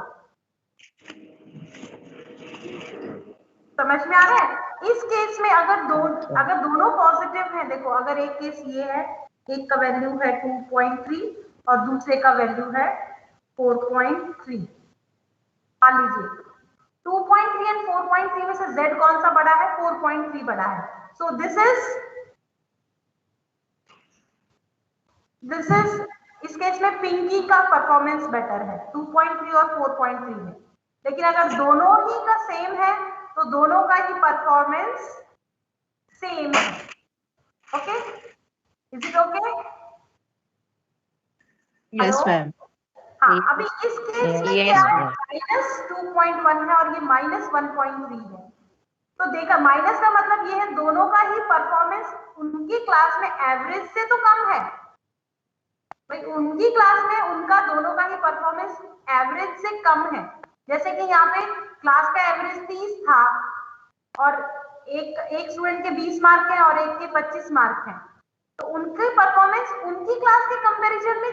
समझ में आ रहा है? इस केस में अगर दोनों पॉजिटिव हैं, देखो अगर एक केस ये है, एक का वैल्यू है 2.3 और दूसरे का वैल्यू है 4.3, मान लीजिए 2.3 एंड 4.3 में से Z कौन सा बड़ा है, 4.3 बड़ा है। सो दिस इज इस केस में पिंकी का परफॉर्मेंस बेटर है 2.3 और 4.3 में। लेकिन अगर दोनों ही का सेम है तो दोनों का ही परफॉर्मेंस सेम है। Okay, is it okay? Yes, ma'am. हाँ, अभी इस केस में Yes, क्या है, ma'am. -2.1 है और ये -1.3 है। तो देखा, माइनस का मतलब ये है दोनों का ही परफॉर्मेंस उनकी क्लास में एवरेज से तो कम है। भाई उनकी क्लास में उनका दोनों का ही परफॉर्मेंस एवरेज से कम है। जैसे कि यहाँ पे क्लास का एवरेज 30 था और एक स्टूडेंट के 20 मार्क हैं और एक के 25 मार्क हैं, तो उनके परफॉर्मेंस उनकी क्लास के कंपैरिजन में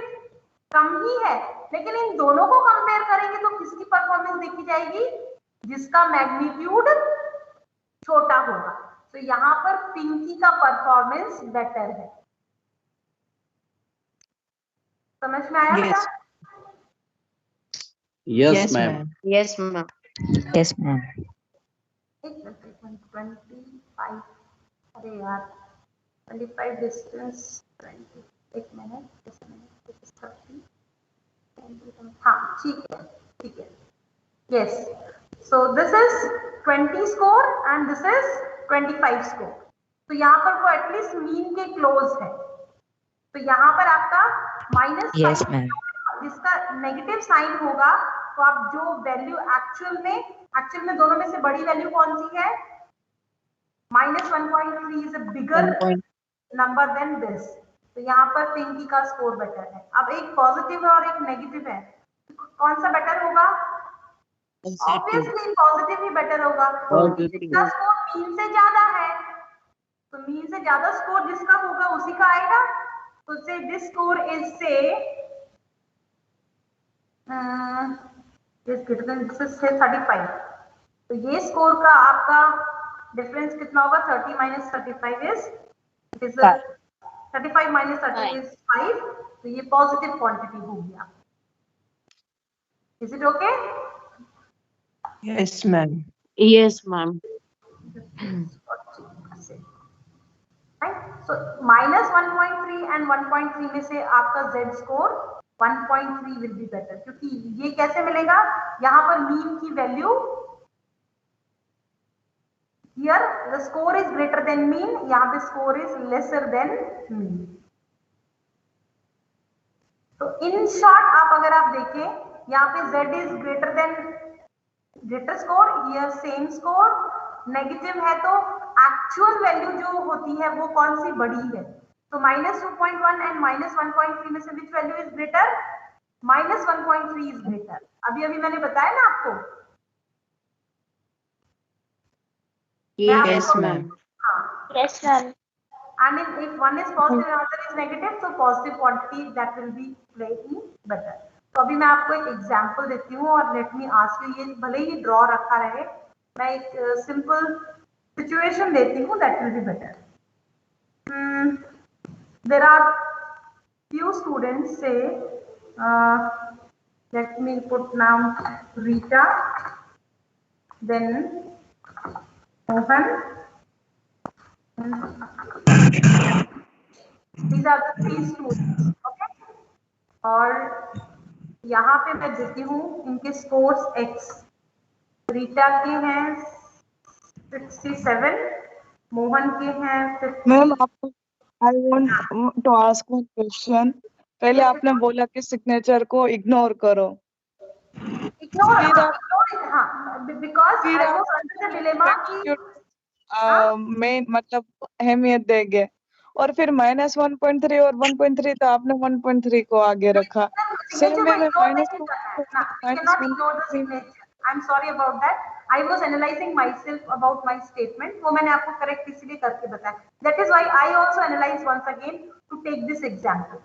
कम ही है। लेकिन इन दोनों को कंपेयर करेंगे तो किसकी परफॉर्मेंस देखी जाएगी, जिसका मैग्नीट्यूड छोटा होगा। तो यहाँ पर पिंकी का परफॉर्मेंस बेटर है। समझ में आया बेटा? Yes, ma'am. Yes, ma'am. Yes, ma'am. 25, अरे यार 25 डिस्टेंस 20, एक मिनट 30, हाँ ठीक है, ठीक है। Yes. So this is 20 score and this is 25 score. तो यहाँ पर वो एटलीस्ट मीन के क्लोज है. तो यहाँ पर आपका माइनस Yes, साइन ma'am. जिसका नेगेटिव साइन होगा तो आप जो वैल्यू एक्चुअल में दोनों में से बड़ी वैल्यू कौन सी है? -1.3 is a bigger number then this. तो यहाँ पर पिंकी का स्कोर बेटर है. अब एक पॉजिटिव है और एक नेगेटिव है, कौन सा बेटर होगा? ऑब्वियसली पॉजिटिव ही बेटर होगा. जिसका स्कोर मीन से ज्यादा है तो मीन से ज्यादा स्कोर जिसका होगा उसी का आएगा. तो से दिस स्कोर इज से दिस से 35. तो ये स्कोर का आपका डिफरेंस कितना होगा? 30 - 35 इज 35 - 30 इज 5. तो ये पॉजिटिव क्वांटिटी हो गया. Is it okay? Yes, ma'am. Yes, ma'am. So -1.3 and 1.3 में से आपका Z score 1.3 will be better. क्योंकि ये कैसे मिलेगा? यहाँ पर मीन की value here the score is greater than mean, यहाँ पे score is lesser than mean. तो इन शॉर्ट आप अगर आप देखें यहाँ पे Z is greater score, here same score. Negative है तो एक्चुअल वैल्यू जो होती है वो कौन सी बड़ी है? तो -2.1 एंड -1.3 में से which value is greater? -1.3 is greater. अभी मैंने बताया ना आपको. Yes, ma'am. Yes, ma'am. And if one is positive and other is negative, so positive quantity that will be slightly better. तो अभी मैं आपको एक एग्जांपल देती हूँ और लेट मी आस्क यू. ये भले ही ड्रॉ रखा रहे, मैं एक सिंपल सिचुएशन देती हूँ that will be better. There are few students say, let me put now Rita, then Mohan. These are the 3 students. Okay. और यहाँ पे मैं देती हूँ इनके स्कोर्स X. रीटा के हैं 67, मोहन के हैं 50. Ma'am I want to ask one question. पहले आपने बोला कि सिग्नेचर को इग्नोर करो. Because I was under the dilemma कि मेन मतलब अहमियत देंगे और फिर -1.3 और 1.3 तो आपने 1.3 को आगे रखा. सेम वे में I'm sorry about that. I was analyzing myself about my statement. वो मैंने आपको करेक्ट इसलिए करके बताया. That is why I also analyze once again to take this example.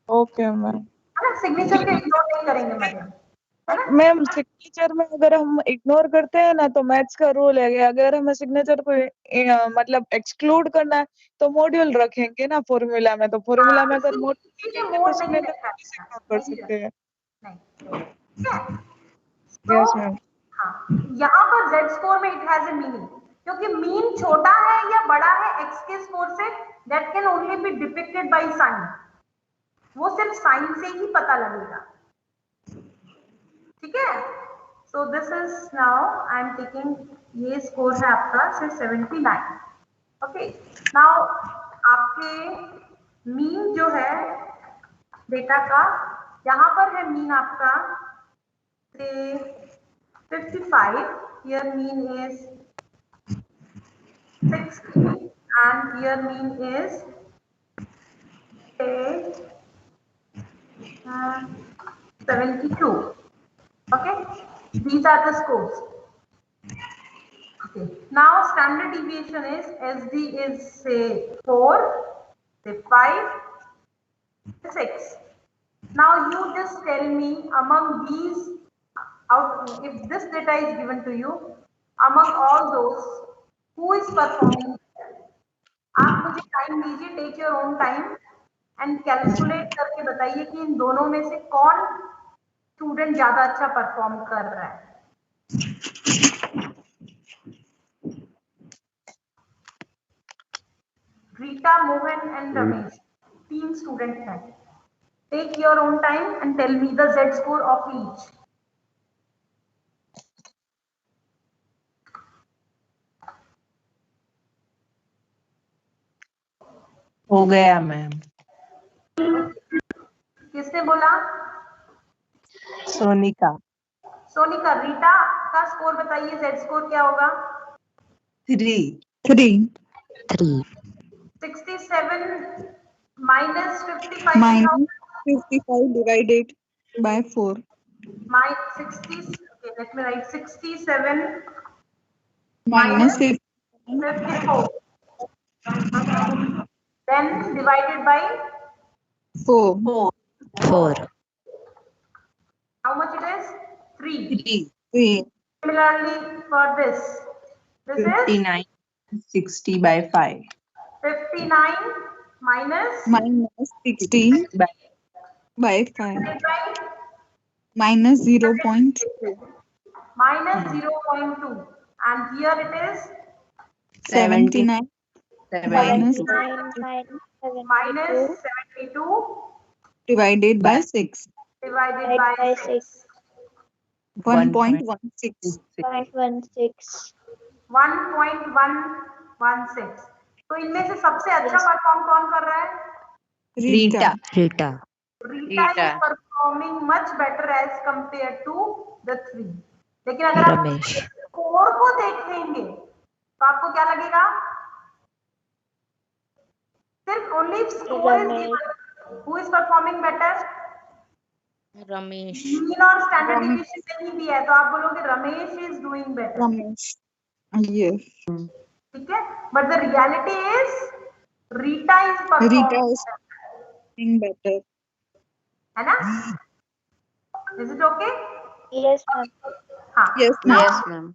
Okay ma'am. है ना? सिग्नेचर के इग्नोर नहीं करेंगे मैडम. मैम सिग्नेचर में अगर हम इग्नोर करते हैं ना तो मैथ्स का रूल है कि अगर हमें सिग्नेचर को मतलब एक्सक्लूड करना है तो मॉड्यूल रखेंगे ना फॉर्मूला में. तो फॉर्मूला में अगर मॉड्यूल रखेंगे तो सिग्नेचर को कैसे इग्नोर कर सकते हैं? Yes ma'am. हाँ, यहाँ पर Z स्कोर में इट हैज ए मीनिंग, क्योंकि मीन छोटा है या बड़ा है X के स्कोर से, that can only be depicted by sign. वो सिर्फ साइन से ही पता लगेगा. ठीक है. So this is now I am taking, ये स्कोर है आपका 79. ओके. नाउ आपके मीन जो है डेटा का, यहाँ पर है मीन आपका 55. Here mean is 60 and here mean is say 72. Okay, these are the scores. Okay, now standard deviation is SD is say 4, say 5, 6. Now you just tell me among these, if this data is given to you, among all those, who is performing? आप मुझे टाइम दीजिए, take your own time and calculate करके बताइए कि इन दोनों में से कौन स्टूडेंट ज्यादा अच्छा परफॉर्म कर रहा है. Rita, Mohan and Ramesh, 3 student हैं. Take your own time and tell me the Z score of each. हो गया मैम। किसने बोला? सोनिका। सोनिका। रीटा का स्कोर बताइए, जेड स्कोर क्या होगा? 3 3 67 minus 55 is how? minus 55 divided by 4. My 60. Okay, let me write 67 Minus minus 54. Then divided by 4. 4. how much it is? 3. 3. Similarly for this is 59 60 by 5. 59 minus Minus 60 by 5. divided by Minus 0.2. minus 0.2, and here it is 79 minus 72. minus 72 divided by 6. divided by 6. 1.16. 1.116. तो इनमें से सबसे अच्छा परफॉर्म कौन कर रहा है? Rita. Rita. Rita is Rita. performing much better as compared to the 3. लेकिन अगर आप रमेश। स्कोर को देखेंगे तो आपको क्या लगेगा? सिर्फ only score is given. Who is performing better? Ramesh. Mean और स्टैंडर्ड डिवीजन नहीं दिया है तो आप बोलोगे Ramesh is doing better. Ramesh. Yes. ठीक है, but the reality is Rita is Rita performing, is doing better. है ना? Is it okay? Yes, ma'am. हाँ. Yes, ma'am. Yes, ma'am.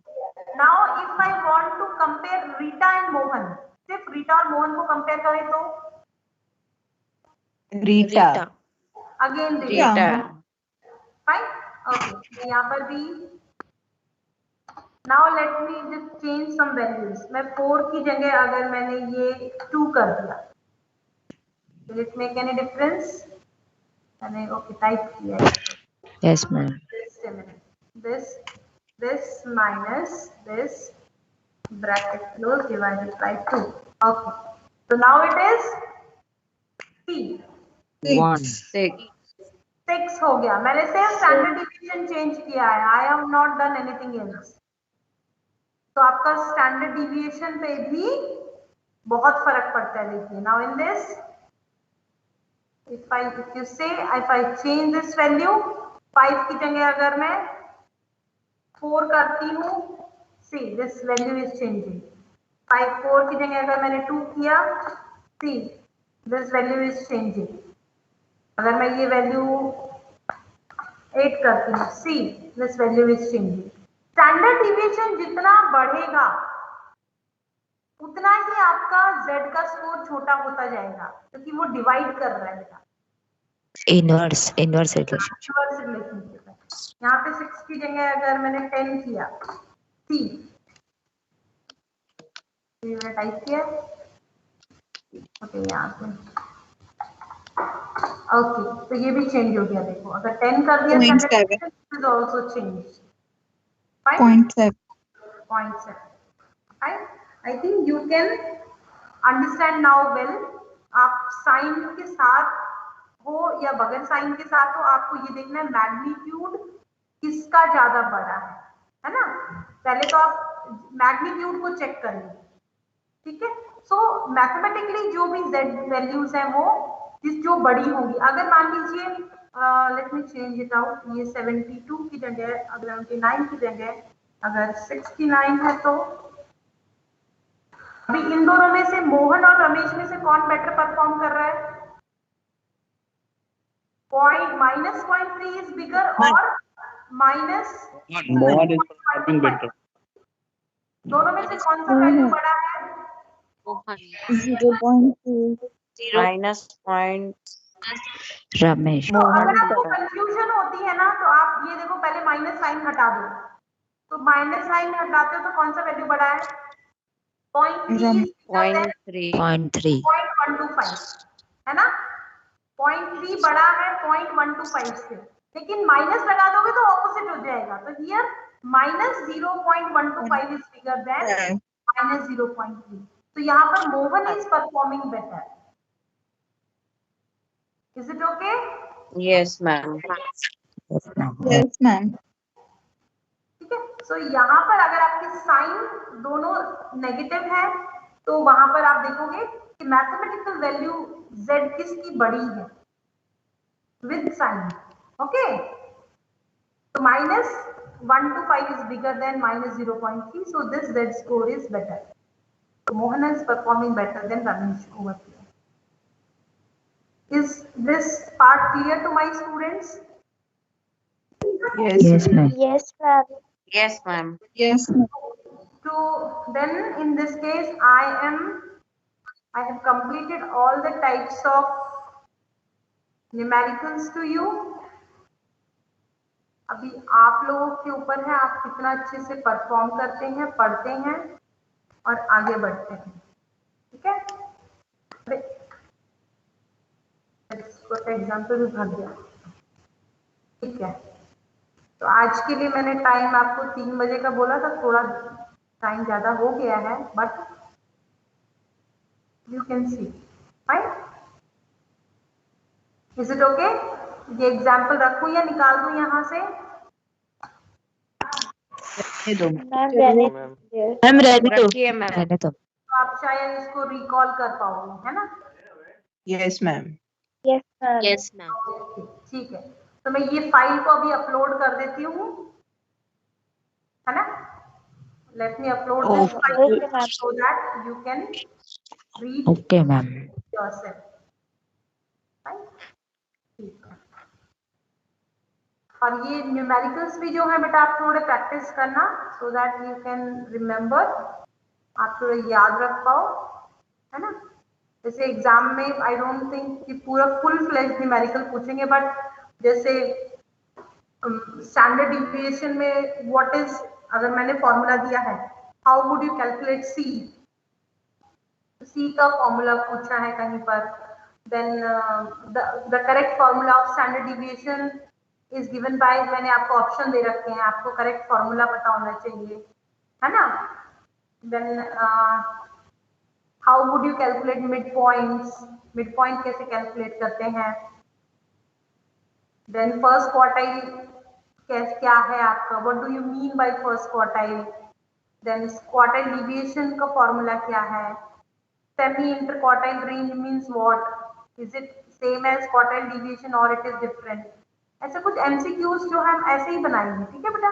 Now if I want to compare Rita and Mohan, सिर्फ रीटा और मोहन को कंपेयर करें तो Rita. Again Rita. Rita. Fine. Okay, यहाँ पर भी now let me just change some values. मैं 4 की जगह अगर मैंने ये 2 कर दिया, will it make any difference? मैंने ओके टाइप किया है. Yes, ma'am. Just a minute. This minus this bracket close divided by 2. Okay. So now it is C. 1. 6. 6 हो गया. मैंने सिर्फ स्टैंडर्ड डिवीजन चेंज किया है. I have not done anything else. तो आपका स्टैंडर्ड डिविएशन पे भी बहुत फर्क पड़ता है. देखिए now in this if you say if I change this value, 5 की जगह अगर मैं 4 करती हूँ, see this value is changing. 4 की जगह अगर मैंने 2 किया, see this value is changing. अगर मैं ये वैल्यू 8 करती हूँ, see this value is changing. Standard deviation जितना बढ़ेगा उतना ही आपका Z का स्कोर छोटा होता जाएगा क्योंकि वो डिवाइड कर रहा है बेटा. Inverse relationship. Inverse relationship है. यहाँ पे 6 की जगह अगर मैंने 10 किया, C मैंने टाइप किया. ओके, यहाँ पे ओके, तो ये भी चेंज हो गया. देखो अगर 10 कर दिया 0.7. Is also change. 0.7. 0.7. I think you can understand now well. आप साइन के साथ हो या बगैर साइन के साथ हो, आपको ये देखना है मैग्नीट्यूड किसका ज्यादा बड़ा है ना? पहले तो आप मैग्नीट्यूड को चेक करिए. ठीक है. सो मैथमेटिकली जो भी z वैल्यूज हैं वो जो बड़ी होंगी, अगर मान लीजिए let me change it out, ये 72 की जगह अगर 79 की जगह अगर 69 है तो अभी इन दोनों में से मोहन और रमेश में से कौन बेटर परफॉर्म कर रहा है? -0.3 इज बिगर और minus Mohan is performing better. दोनों में से कौन सा वैल्यू बड़ा है? Mohan. 0.2. Minus point. Ramesh. तो अगर Mohan आपको better. कंफ्यूजन होती है ना तो आप ये देखो पहले माइनस साइन हटा दो. तो माइनस साइन हटाते हो तो कौन सा वैल्यू बड़ा है? 0.3 0.3. 0.3. 0.125 है ना? 0.3 बड़ा है 0.125 से, लेकिन माइनस लगा दोगे तो ऑपोजिट हो जाएगा. तो हियर -0.125 इज बिगर देन -0.3. तो यहाँ पर Mohan is performing better. Is it okay? Yes, ma'am. Yes, ma'am. Yes, ma'am. ठीक है, सो यहाँ पर अगर आपके साइन दोनों नेगेटिव है तो वहां पर आप देखोगे कि मैथमेटिकल वैल्यू z किसकी बड़ी है विद साइन। ओके, तो -1 to 5 is bigger than -0.3, so this z score is better. So Mohan is performing better than Ramesh over here. Is this part clear to my students? Yes. Yes, ma'am. Yes, ma'am. Yes, ma'am. Yes, ma'am. So then in this case I have completed all the types of numericals to you. अभी आप लोगों के ऊपर है आप कितना अच्छे से परफॉर्म करते हैं, पढ़ते हैं और आगे बढ़ते हैं। ठीक है, एग्जाम्पल भी भर दिया। ठीक है, तो आज के लिए मैंने टाइम आपको 3 बजे का बोला था, थोड़ा टाइम ज्यादा हो गया है, but you can see fine. Is it okay? ये एग्जाम्पल रखूं या निकाल दूं यहाँ से? मैम रहने दीजिए। मैम रहने दो। रखिए मैम। रहने दो। तो आप शायद इसको रिकॉल कर पाओगे, है ना? Yes, ma'am. Yes, ma'am. Yes, ma'am. ठीक है, तो मैं ये फाइल को अभी अपलोड कर देती हूँ, है ना? Let me upload this file Okay, ma'am. So that you can read Okay, ma'am. Yourself. ठीक है, और ये न्यूमेरिकल्स भी जो है बेटा आप थोड़े प्रैक्टिस करना so that you can remember, आप थोड़ा याद रख पाओ, है ना? जैसे एग्जाम में आई डोंट थिंक कि पूरा फुल फ्लेज न्यूमेरिकल पूछेंगे, बट जैसे स्टैंडर्ड डिविएशन में व्हाट इज, अगर मैंने फॉर्मूला दिया है how would you calculate C का फॉर्मूला पूछा है कहीं पर, then the correct formula of standard deviation is given by, मैंने आपको ऑप्शन दे रखे हैं, आपको करेक्ट फॉर्मूला पता होना चाहिए, है ना? Then how would you calculate mid points, mid point कैसे कैलकुलेट करते हैं, देन फर्स्ट क्वार्टाइल क्या है आपका, what do you mean by first quartile, then quartile deviation का फॉर्मूला क्या है, semi interquartile range means what, is it same as quartile deviation और इट इज डिफरेंट। ऐसे कुछ एमसीक्यूज जो हम ऐसे ही बनाएंगे, ठीक है बेटा?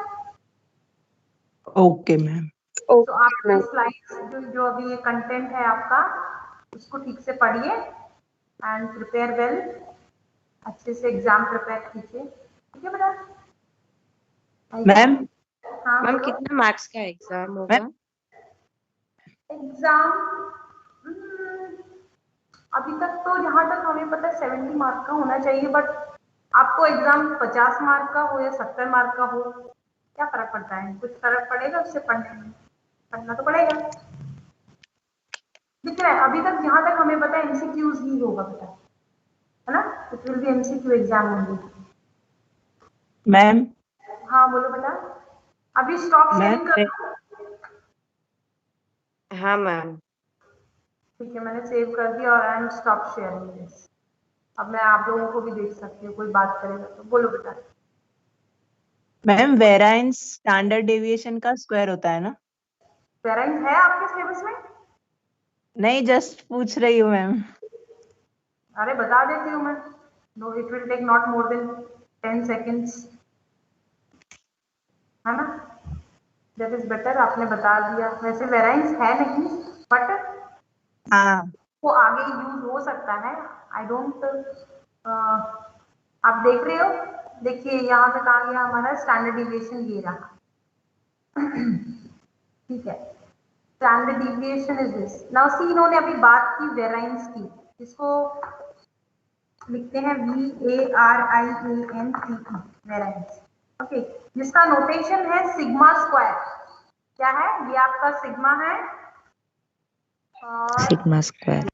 Okay, ma'am. तो आप स्लाइड्स जो अभी ये कंटेंट है आपका उसको ठीक से पढ़िए एंड प्रिपेयर वेल, अच्छे से एग्जाम प्रिपेयर कीजिए, ठीक है बेटा? मैम, हाँ मैम बोलो। कितने मार्क्स का एग्जाम होगा? एग्जाम अभी तक तो जहाँ तक हमें पता है 70 मार्क का होना चाहिए, बट आपको एग्जाम 50 मार्क का हो या 70 मार्क का हो, क्या फर्क पड़ता है? कुछ फर्क पड़ेगा उससे पढ़ने में? पढ़ना तो पड़ेगा। दिख रहा है अभी तक जहाँ तक हमें पता है एमसीक्यूज ही होगा बेटा, है ना? It will be MCQ exam होंगे। मैम, हाँ बोलो बेटा। अभी स्टॉप शेयरिंग कर मैं दूं? हाँ मैम। ठीक है, मैंने सेव कर दिया और I am stop sharing this. अब मैं आप लोगों को भी देख सकती हूँ, कोई बात करेगा तो बोलो बेटा। मैम वेराइंस स्टैंडर्ड डेविएशन का स्क्वायर होता है ना? पेरेंट्स है आपके सिलेबस में? नहीं, जस्ट पूछ रही हूँ मैम। अरे बता देती हूँ मैं, no it will take not more then 10 seconds, है ना? दैट इज बेटर, आपने बता दिया। वैसे वेराइंस है नहीं, बट हाँ, वो आगे यूज हो सकता है। आई डोंट आप देख रहे हो, देखिए यहाँ पे कहा गया हमारा स्टैंडर्ड डिविएशन ये रहा। ठीक है, standard deviation is this. Now see, इन्होंने अभी बात की वेराइंस की, इसको लिखते हैं VARIANCE, वेराइंस। ओके, जिसका नोटेशन है सिग्मा स्क्वायर। क्या है ये? आपका सिग्मा है और सिग्मा स्क्वायर।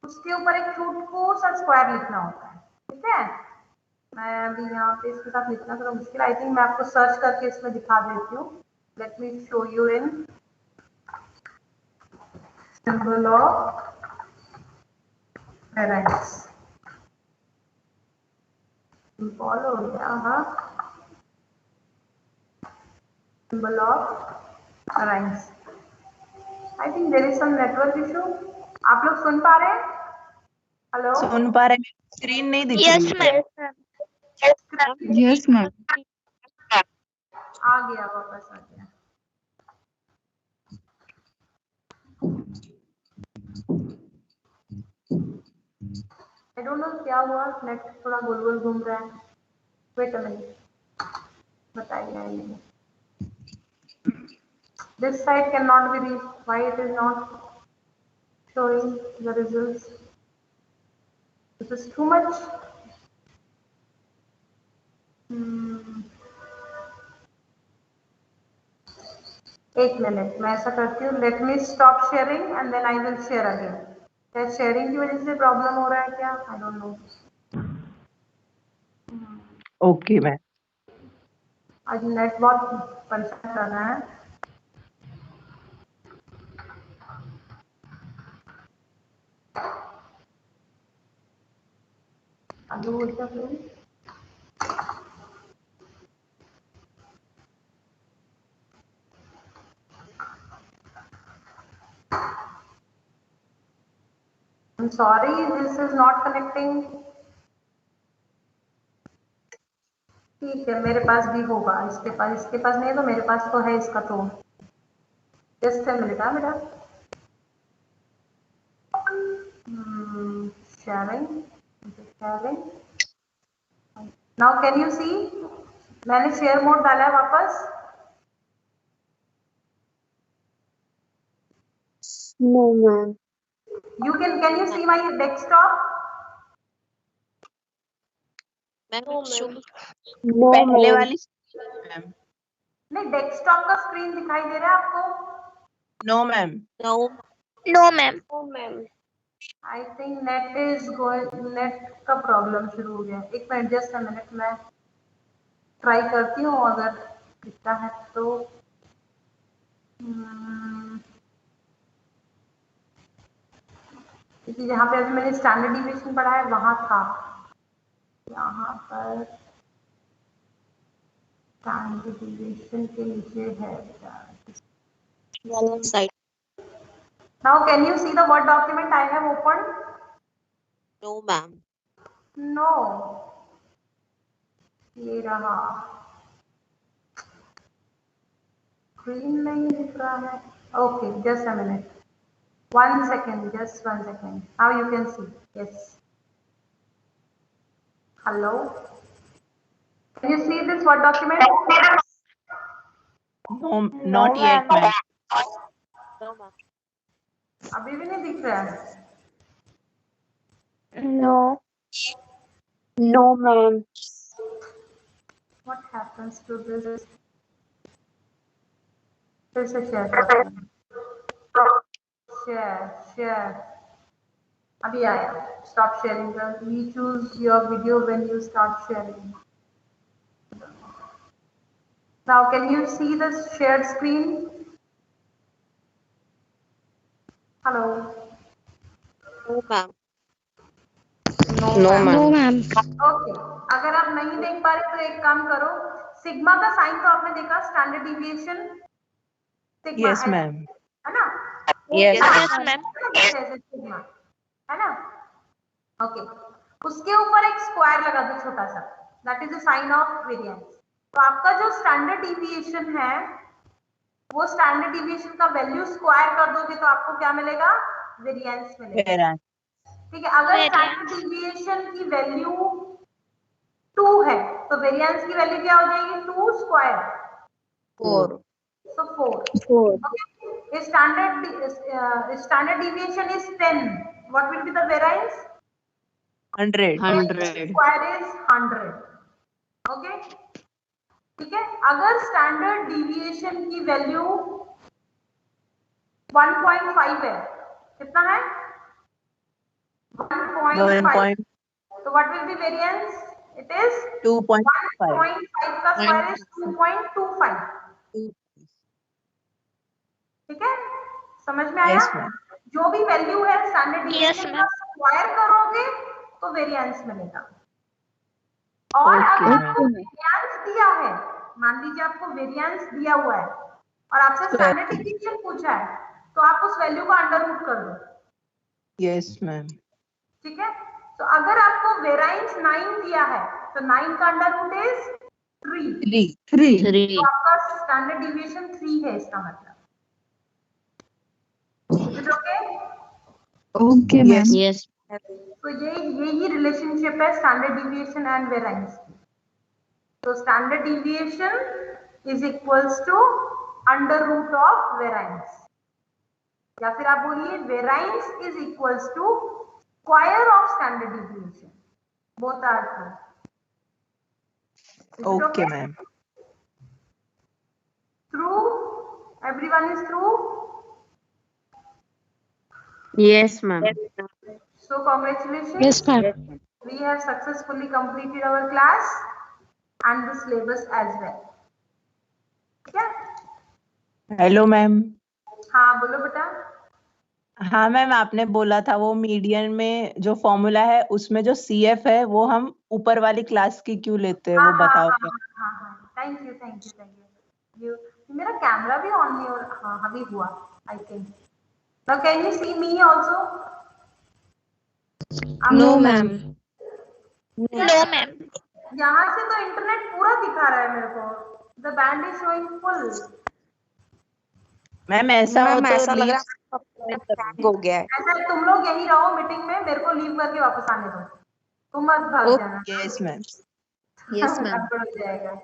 उसके ऊपर एक छोटा सा स्क्वायर लिखना होता है, ठीक है? मैं अभी यहाँ पे इसके साथ लिखना थोड़ा मुश्किल, आई थिंक मैं आपको सर्च करके इसमें दिखा देती हूँ। Let me show you in symbol of variance. Simple हो गया। हाँ, symbol of rhymes. I think there is some network issue. आप लोग सुन पा रहे हैं? हेलो, सुन पा रहे हैं, स्क्रीन नहीं दिख Yes, रही है। ma'am. Yes, ma'am. आ गया, वापस आ गया। आई डोंट नो क्या हुआ, नेट थोड़ा गोल गोल घूम रहा है। वेट अ मिनट, बताइए नहीं। This side cannot be reached. Why it is not showing the results? This is too much. एक मिनट, मैं ऐसा करती हूँ, let me stop sharing and then I will share again. क्या शेयरिंग की वजह से प्रॉब्लम हो रहा है क्या? I don't know. Okay ma'am. आज नेट बहुत परेशान कर रहा है। अभी वो तक I'm sorry, this is not connecting. ठीक है, मेरे पास भी होगा, इसके पास नहीं है तो मेरे पास तो है इसका। तो जस्ट मिलेगा मेरा sharing. Now can you see? मैंने शेयर मोड डाला है वापस। No, ma'am. Can you see my desktop? Ma'am show No, पहले ma'am. वाली मैम। नहीं, डेस्कटॉप का स्क्रीन दिखाई दे रहा है आपको? No ma'am. No No, ma'am. No, ma'am. I think net का प्रॉब्लम शुरू हो गया। एक मिनट, जस्ट अ मिनट, मैं ट्राई करती हूँ, अगर दिखता है तो। क्योंकि जहाँ पे अभी मैंने स्टैंडर्ड डिविएशन पढ़ा है वहाँ था, यहाँ पर स्टैंडर्ड डिविएशन के नीचे है। Side. Now can you see the Word document I have open? No ma'am. No, ये रहा, स्क्रीन नहीं दिख रहा है। Okay, just a minute, 1 second, just 1 second. Now you can see. Yes. Hello. Can you see this Word document? No, not yet ma'am. No ma'am. अभी भी नहीं दिख रहा है। No. No, ma'am. What happens to this? फिर से शेयर करते हैं। शेयर अभी आया। Stop sharing. We choose your video when you start sharing. Now can you see the shared screen? Hello. No ma'am. No, ma'am. Okay, अगर आप नहीं देख पा रहे तो एक काम करो, सिग्मा का साइन तो आपने देखा, standard deviation sigma yes ma'am. है ना? Yes, Yes, ma'am. सिग्मा है ना? ओके, उसके ऊपर एक स्क्वायर लगा दो छोटा सा, that is the sign of variance. तो आपका जो स्टैंडर्ड डिविएशन है, वो स्टैंडर्ड डिविएशन का वैल्यू स्क्वायर कर दोगे तो आपको क्या मिलेगा? वेरिएंस मिलेगा। ठीक है, अगर स्टैंडर्ड डिविएशन की वैल्यू 2 है तो वेरिएंस की वैल्यू क्या हो जाएगी? 2 square, 4। so 4. 4. Okay, standard deviation is 10. What will be the variance? 100. 100। Square is 100. Okay, ठीक है। अगर स्टैंडर्ड डिविएशन की वैल्यू 1.5 है, कितना है? 1.5. तो what will be variance? It is 2.5. 1.5 का स्क्वायर is 2.25. ठीक है, समझ में आया? Yes ma'am. जो भी वैल्यू है स्टैंडर्ड Yes, डिविएशन का ma'am. स्क्वायर करोगे तो वेरिएंस मिलेगा। और ओके अगर मैम। आपको वेरिएंस दिया है, मान लीजिए आपको वेरिएंस दिया हुआ है और आपसे स्टैंडर्ड डिवीजन पूछा है, तो आप उस वैल्यू को अंडर रूट कर दो। Yes ma'am. ठीक है, तो अगर आपको वेरिएंस 9 दिया है तो 9 का अंडर रूट इज 3। 3. तो आपका स्टैंडर्ड डिवीजन 3 है, इसका मतलब। Is okay? Okay ma'am. Yes. तो यही रिलेशनशिप है स्टैंडर्ड डिविएशन एंड वेरिएंस की। तो standard deviation is equals to under root of variance, या फिर आप बोलिए variance is equals to square of standard deviation. Both are true. Okay ma'am. True? Everyone is true? Yes, ma'am. So congratulations. Yes, ma'am. We have successfully completed our class and the syllabus as well. ठीक है? Hello ma'am. हाँ बोलो बेटा। हाँ मैम, आपने बोला था वो मीडियन में जो फॉर्मूला है उसमें जो CF है वो हम ऊपर वाली क्लास की क्यों लेते हैं, वो बताओगे? हाँ, थैंक यू। मेरा कैमरा भी ऑन नहीं हो रहा। हाँ अभी हुआ, I think. Now can you see me also? No, ma'am. No, ma'am. यहाँ से तो इंटरनेट पूरा दिखा रहा है मेरे को। The band is showing full. Ma'am ऐसा हो मैम तो ऐसा लग लीव। रहा है हैंग हो गया है। ऐसा तुम लोग यहीं रहो मीटिंग में, मेरे को लीव करके वापस आने दो, तुम मत भाग जाना। Yes ma'am. Yes, ma'am. गड़बड़ हो जाएगा।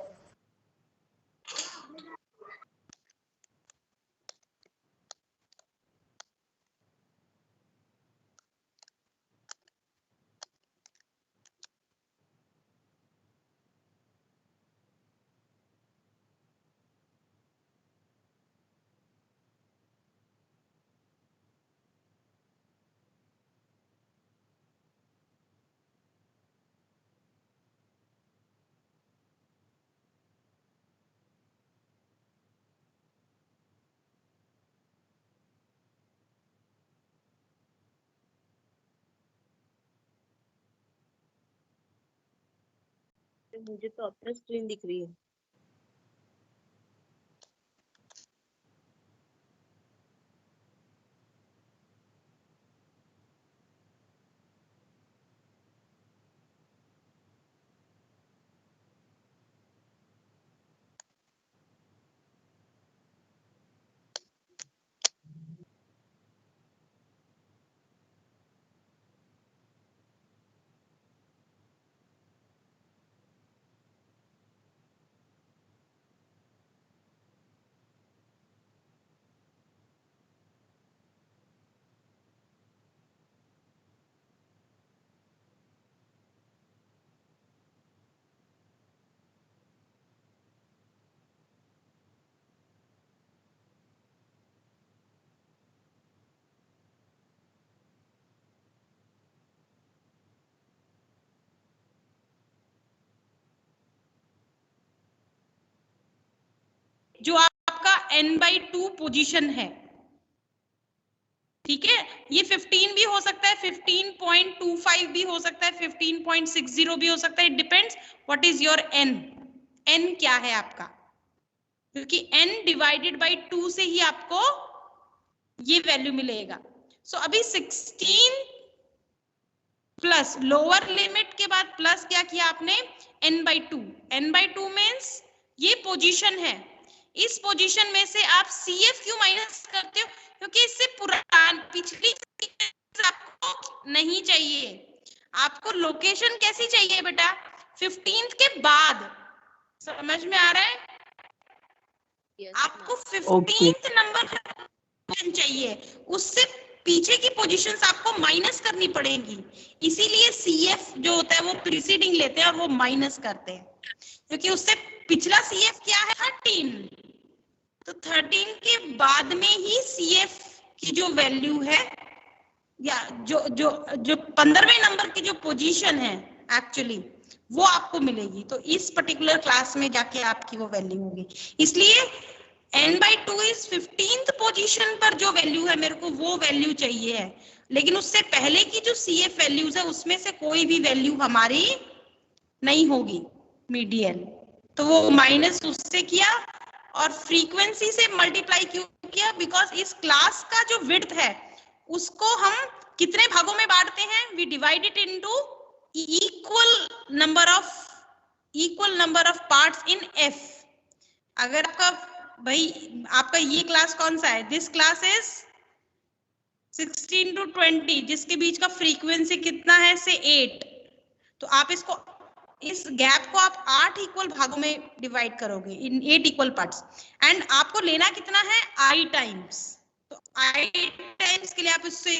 मुझे तो अपना स्क्रीन दिख रही है। जो आपका n/2 पोजीशन है, ठीक है, ये 15 भी हो सकता है, 15.25 भी हो सकता है, 15.60 भी हो सकता है। It depends what is your n। n क्या है आपका, क्योंकि n डिवाइडेड बाय 2 से ही आपको ये वैल्यू मिलेगा। सो अभी 16 प्लस लोअर लिमिट के बाद प्लस क्या किया आपने, n/2। n/2 मीन्स ये पोजीशन है, इस पोजीशन में से आप CF क्यों माइनस करते हो, क्योंकि इससे पिछली आपको नहीं चाहिए। आपको लोकेशन कैसी चाहिए बेटा, 15th के बाद। समझ में आ रहा है? Yes, आपको ma'am. 15th नंबर चाहिए, उससे पीछे की पोजीशंस आपको माइनस करनी पड़ेगी। इसीलिए CF जो होता है वो प्रीसीडिंग लेते हैं और वो माइनस करते हैं, क्योंकि उससे पिछला CF क्या है, 13। तो 13 के बाद में ही CF की जो वैल्यू है, या जो जो जो 15वें नंबर की जो पोजीशन है एक्चुअली, वो आपको मिलेगी। तो इस पर्टिकुलर क्लास में जाके आपकी वो वैल्यू होगी। इसलिए n/2 इज 15th पोजीशन पर जो वैल्यू है, मेरे को वो वैल्यू चाहिए है, लेकिन उससे पहले की जो CF वैल्यूज है उसमें से कोई भी वैल्यू हमारी नहीं होगी मीडियन, तो वो माइनस उससे किया और फ्रीक्वेंसी से मल्टीप्लाई क्यों किया? बिकॉज इस क्लास का जो विड्थ है उसको हम कितने भागों में बांटते हैं? We divide it into equal number of parts in F. अगर आपका ये क्लास कौन सा है? दिस क्लास इज 16 to 20, जिसके बीच का फ्रीक्वेंसी कितना है? से 8। तो आप इस गैप को आप 8 इक्वल भागों में डिवाइड करोगे इन 8 इक्वल पार्ट्स, एंड आपको लेना कितना है? i times. तो i टाइम्स के लिए आप उससे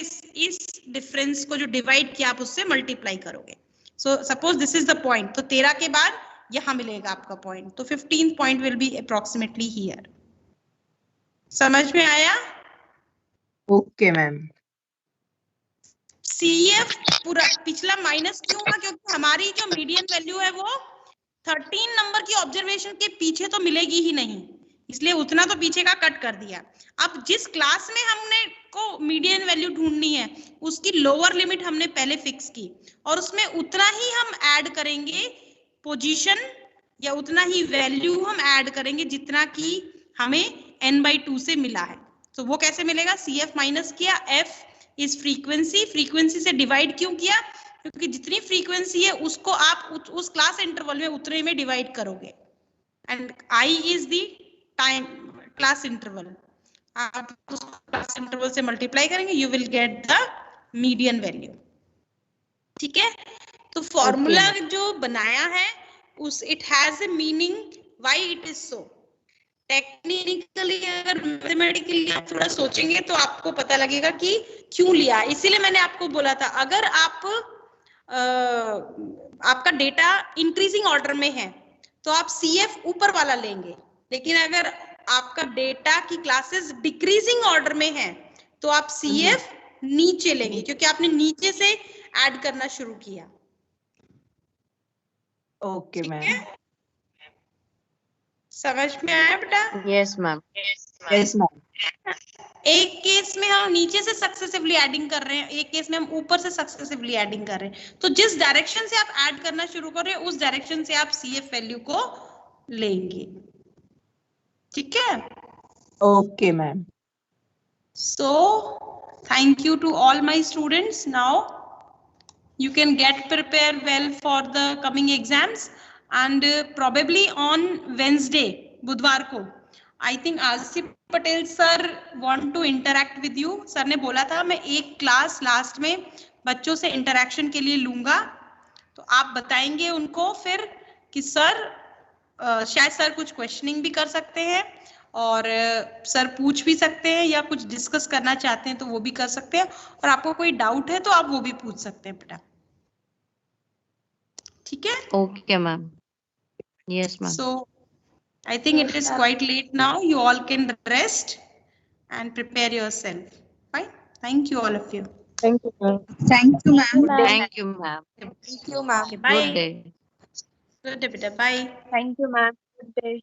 इस डिफरेंस को जो डिवाइड किया आप उससे मल्टीप्लाई करोगे। So suppose this is the point, तो 13 के बाद यहां मिलेगा आपका पॉइंट, तो 15th point will be approximately here. समझ में आया? Okay ma'am. CF पूरा पिछला माइनस क्यों हुआ? क्योंकि हमारी जो मीडियन वैल्यू है वो 13 नंबर की ऑब्जर्वेशन के पीछे तो मिलेगी ही नहीं, इसलिए उतना तो पीछे का कट कर दिया। अब जिस क्लास में हमने को मीडियन वैल्यू ढूंढनी है उसकी लोअर लिमिट हमने पहले फिक्स की, और उसमें उतना ही हम ऐड करेंगे पोजीशन, या उतना ही वैल्यू हम ऐड करेंगे जितना कि हमें n/2 से मिला है। तो वो कैसे मिलेगा? CF माइनस किया, F इस फ्रीक्वेंसी से डिवाइड क्यों किया? क्योंकि जितनी फ्रीक्वेंसी है उसको आप उस क्लास इंटरवल में उतने में डिवाइड करोगे, and I is the time class interval. आप उस क्लास इंटरवल से मल्टीप्लाई करेंगे, you will get the median value. ठीक है, तो फॉर्मूला जो बनाया है उस it has a meaning why it is so. Technically अगर मैथमेटिकली आप थोड़ा सोचेंगे तो आपको पता लगेगा कि क्यों लिया। इसीलिए मैंने आपको बोला था अगर आपका डेटा इंक्रीजिंग ऑर्डर में है तो आप CF ऊपर वाला लेंगे, लेकिन अगर आपका डेटा की क्लासेस डिक्रीजिंग ऑर्डर में है तो आप CF नीचे लेंगे, क्योंकि आपने नीचे से ऐड करना शुरू किया। Okay ma'am. समझ में आया बेटा? Yes ma'am. Yes ma'am. एक केस में हम नीचे से सक्सेसिवली एडिंग कर रहे हैं, एक केस में हम ऊपर से सक्सेसिवली एडिंग कर रहे हैं। तो जिस डायरेक्शन से आप ऐड करना शुरू कर रहे हैं उस डायरेक्शन से आप CF वैल्यू को लेंगे। ठीक है? Okay ma'am. So thank you to all my students. Now you can get prepared well for the coming exams, and probably on Wednesday, बुधवार को, I think Asif Patel sir want to interact with you. Sir ने बोला था मैं एक क्लास लास्ट में बच्चों से इंटरेक्शन के लिए लूंगा, तो आप बताएंगे उनको फिर कि सर शायद सर कुछ क्वेश्चनिंग भी कर सकते हैं और सर पूछ भी सकते हैं, या कुछ डिस्कस करना चाहते हैं तो वो भी कर सकते हैं, और आपको कोई डाउट है तो आप वो भी पूछ सकते हैं बेटा। ठीक है? Okay ma'am. Yes ma'am. So I think it is quite late now. You all can rest and prepare yourself. Fine. Thank you all of you. Thank you, ma'am. Thank you, ma'am. Thank you ma'am. Thank you, ma'am. Okay, bye. Good day. Good day, beta. Bye. Thank you, ma'am. Good day.